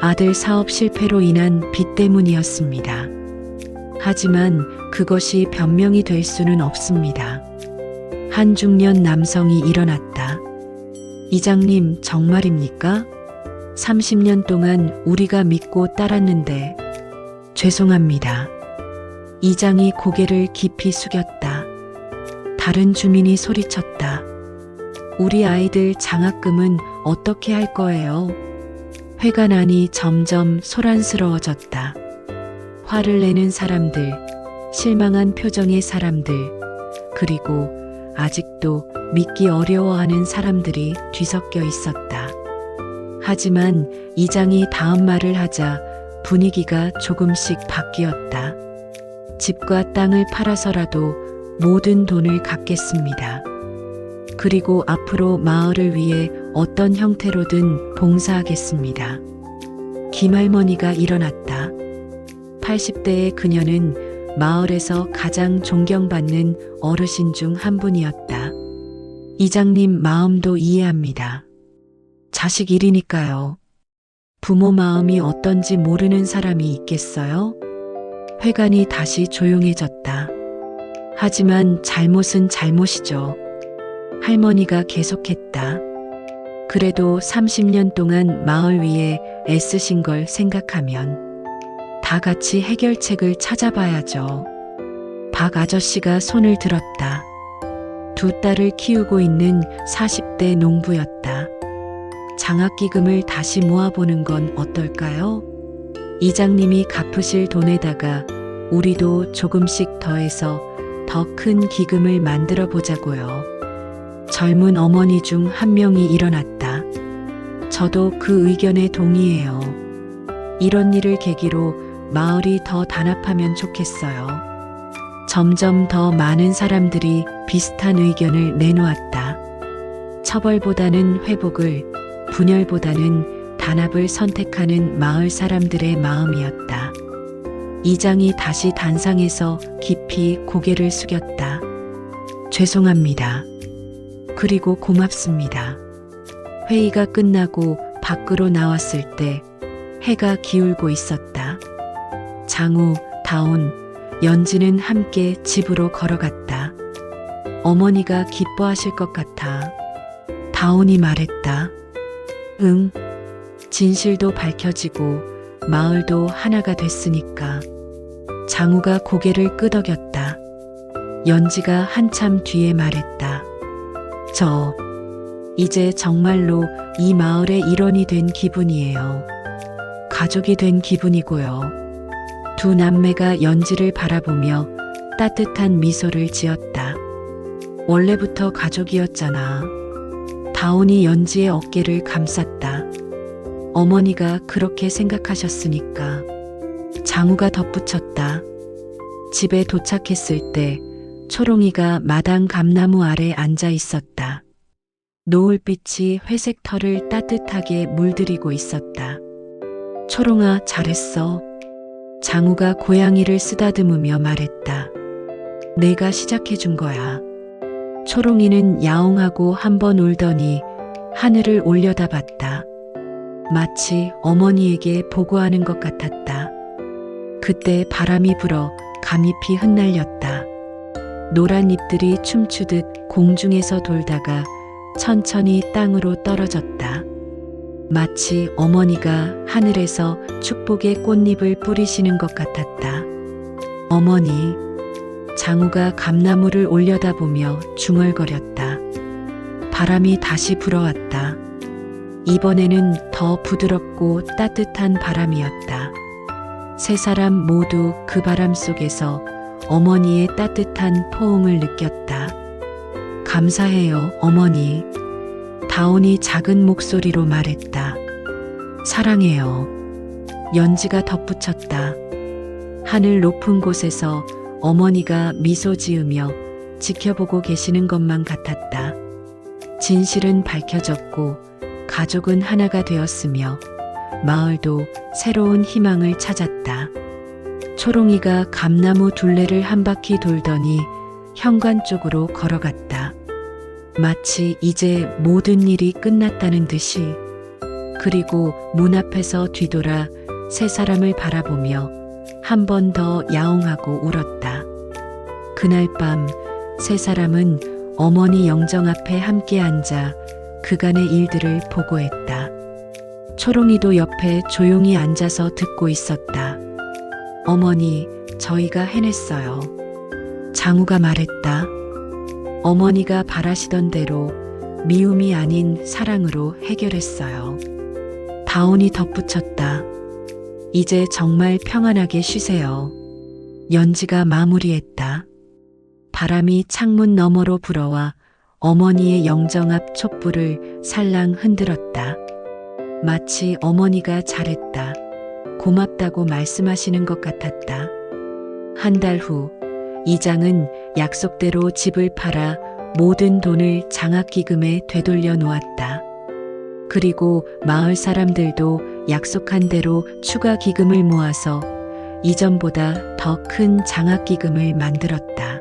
아들 사업 실패로 인한 빚 때문이었습니다. 하지만 그것이 변명이 될 수는 없습니다. 한 중년 남성이 일어났다. 이장님, 정말입니까? 30년 동안 우리가 믿고 따랐는데 죄송합니다. 이장이 고개를 깊이 숙였다. 다른 주민이 소리쳤다. 우리 아이들 장학금은 어떻게 할 거예요? 회관 안이 점점 소란스러워졌다. 화를 내는 사람들, 실망한 표정의 사람들, 그리고 아직도 믿기 어려워하는 사람들이 뒤섞여 있었다. 하지만 이장이 다음 말을 하자 분위기가 조금씩 바뀌었다. 집과 땅을 팔아서라도 모든 돈을 갚겠습니다. 그리고 앞으로 마을을 위해 어떤 형태로든 봉사하겠습니다. 김할머니가 일어났다. 80대의 그녀는 마을에서 가장 존경받는 어르신 중 한 분이었다. 이장님 마음도 이해합니다. 자식 일이니까요. 부모 마음이 어떤지 모르는 사람이 있겠어요? 회관이 다시 조용해졌다. 하지만 잘못은 잘못이죠. 할머니가 계속했다. 그래도 30년 동안 마을 위해 애쓰신 걸 생각하면 다 같이 해결책을 찾아봐야죠. 박 아저씨가 손을 들었다. 두 딸을 키우고 있는 40대 농부였다. 장학기금을 다시 모아보는 건 어떨까요? 이장님이 갚으실 돈에다가 우리도 조금씩 더해서 더 큰 기금을 만들어 보자고요. 젊은 어머니 중 한 명이 일어났다. 저도 그 의견에 동의해요. 이런 일을 계기로 마을이 더 단합하면 좋겠어요. 점점 더 많은 사람들이 비슷한 의견을 내놓았다. 처벌보다는 회복을, 분열보다는 단합을 선택하는 마을 사람들의 마음이었다. 이장이 다시 단상에서 깊이 고개를 숙였다. 죄송합니다. 그리고 고맙습니다. 회의가 끝나고 밖으로 나왔을 때 해가 기울고 있었다. 장우, 다온, 연지는 함께 집으로 걸어갔다. 어머니가 기뻐하실 것 같아. 다온이 말했다. 응. 진실도 밝혀지고 마을도 하나가 됐으니까. 장우가 고개를 끄덕였다. 연지가 한참 뒤에 말했다. 이제 정말로 이 마을의 일원이 된 기분이에요. 가족이 된 기분이고요. 두 남매가 연지를 바라보며 따뜻한 미소를 지었다. 원래부터 가족이었잖아. 다온이 연지의 어깨를 감쌌다. 어머니가 그렇게 생각하셨으니까. 장우가 덧붙였다. 집에 도착했을 때 초롱이가 마당 감나무 아래 앉아 있었다. 노을빛이 회색 털을 따뜻하게 물들이고 있었다. 초롱아, 잘했어. 장우가 고양이를 쓰다듬으며 말했다. 내가 시작해준 거야. 초롱이는 야옹하고 한번 울더니 하늘을 올려다봤다. 마치 어머니에게 보고하는 것 같았다. 그때 바람이 불어 감잎이 흩날렸다. 노란 잎들이 춤추듯 공중에서 돌다가 천천히 땅으로 떨어졌다. 마치 어머니가 하늘에서 축복의 꽃잎을 뿌리시는 것 같았다. 어머니, 장우가 감나무를 올려다보며 중얼거렸다. 바람이 다시 불어왔다. 이번에는 더 부드럽고 따뜻한 바람이었다. 세 사람 모두 그 바람 속에서 어머니의 따뜻한 포옹을 느꼈다. 감사해요, 어머니. 다온이 작은 목소리로 말했다. 사랑해요. 연지가 덧붙였다. 하늘 높은 곳에서 어머니가 미소 지으며 지켜보고 계시는 것만 같았다. 진실은 밝혀졌고 가족은 하나가 되었으며 마을도 새로운 희망을 찾았다. 초롱이가 감나무 둘레를 한 바퀴 돌더니 현관 쪽으로 걸어갔다. 마치 이제 모든 일이 끝났다는 듯이. 그리고 문 앞에서 뒤돌아 세 사람을 바라보며 한 번 더 야옹하고 울었다. 그날 밤 세 사람은 어머니 영정 앞에 함께 앉아 그간의 일들을 보고했다. 초롱이도 옆에 조용히 앉아서 듣고 있었다. 어머니, 저희가 해냈어요. 장우가 말했다. 어머니가 바라시던 대로 미움이 아닌 사랑으로 해결했어요. 다온이 덧붙였다. 이제 정말 평안하게 쉬세요. 연지가 마무리했다. 바람이 창문 너머로 불어와 어머니의 영정 앞 촛불을 살랑 흔들었다. 마치 어머니가 잘했다, 고맙다고 말씀하시는 것 같았다. 한 달 후, 이장은 약속대로 집을 팔아 모든 돈을 장학기금에 되돌려 놓았다. 그리고 마을 사람들도 약속한 대로 추가 기금을 모아서 이전보다 더 큰 장학기금을 만들었다.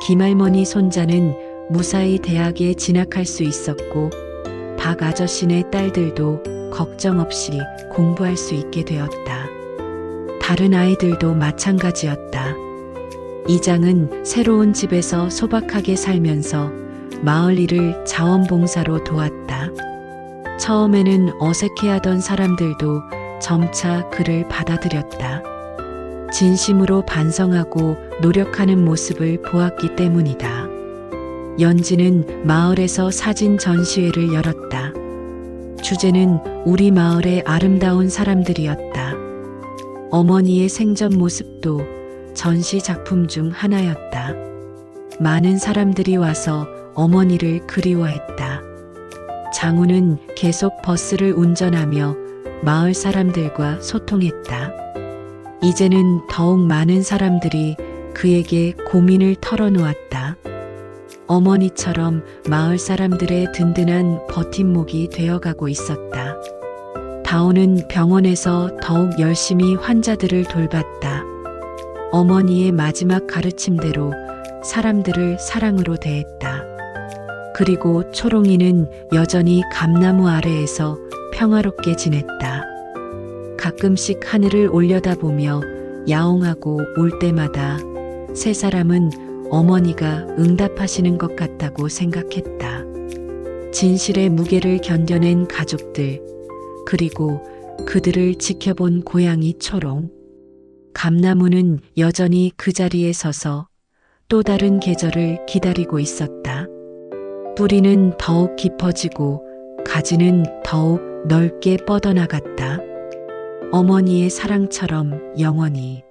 김할머니 손자는 무사히 대학에 진학할 수 있었고 박 아저씨네 딸들도 걱정 없이 공부할 수 있게 되었다. 다른 아이들도 마찬가지였다. 이장은 새로운 집에서 소박하게 살면서 마을 일을 자원봉사로 도왔다. 처음에는 어색해하던 사람들도 점차 그를 받아들였다. 진심으로 반성하고 노력하는 모습을 보았기 때문이다. 연지는 마을에서 사진 전시회를 열었다. 주제는 우리 마을의 아름다운 사람들이었다. 어머니의 생전 모습도 전시 작품 중 하나였다. 많은 사람들이 와서 어머니를 그리워했다. 장우는 계속 버스를 운전하며 마을 사람들과 소통했다. 이제는 더욱 많은 사람들이 그에게 고민을 털어놓았다. 어머니처럼 마을 사람들의 든든한 버팀목이 되어가고 있었다. 다오는 병원에서 더욱 열심히 환자들을 돌봤다. 어머니의 마지막 가르침대로 사람들을 사랑으로 대했다. 그리고 초롱이는 여전히 감나무 아래에서 평화롭게 지냈다. 가끔씩 하늘을 올려다보며 야옹하고 울 때마다 세 사람은 어머니가 응답하시는 것 같다고 생각했다. 진실의 무게를 견뎌낸 가족들, 그리고 그들을 지켜본 고양이 초롱. 감나무는 여전히 그 자리에 서서 또 다른 계절을 기다리고 있었다. 뿌리는 더욱 깊어지고 가지는 더욱 넓게 뻗어나갔다. 어머니의 사랑처럼 영원히.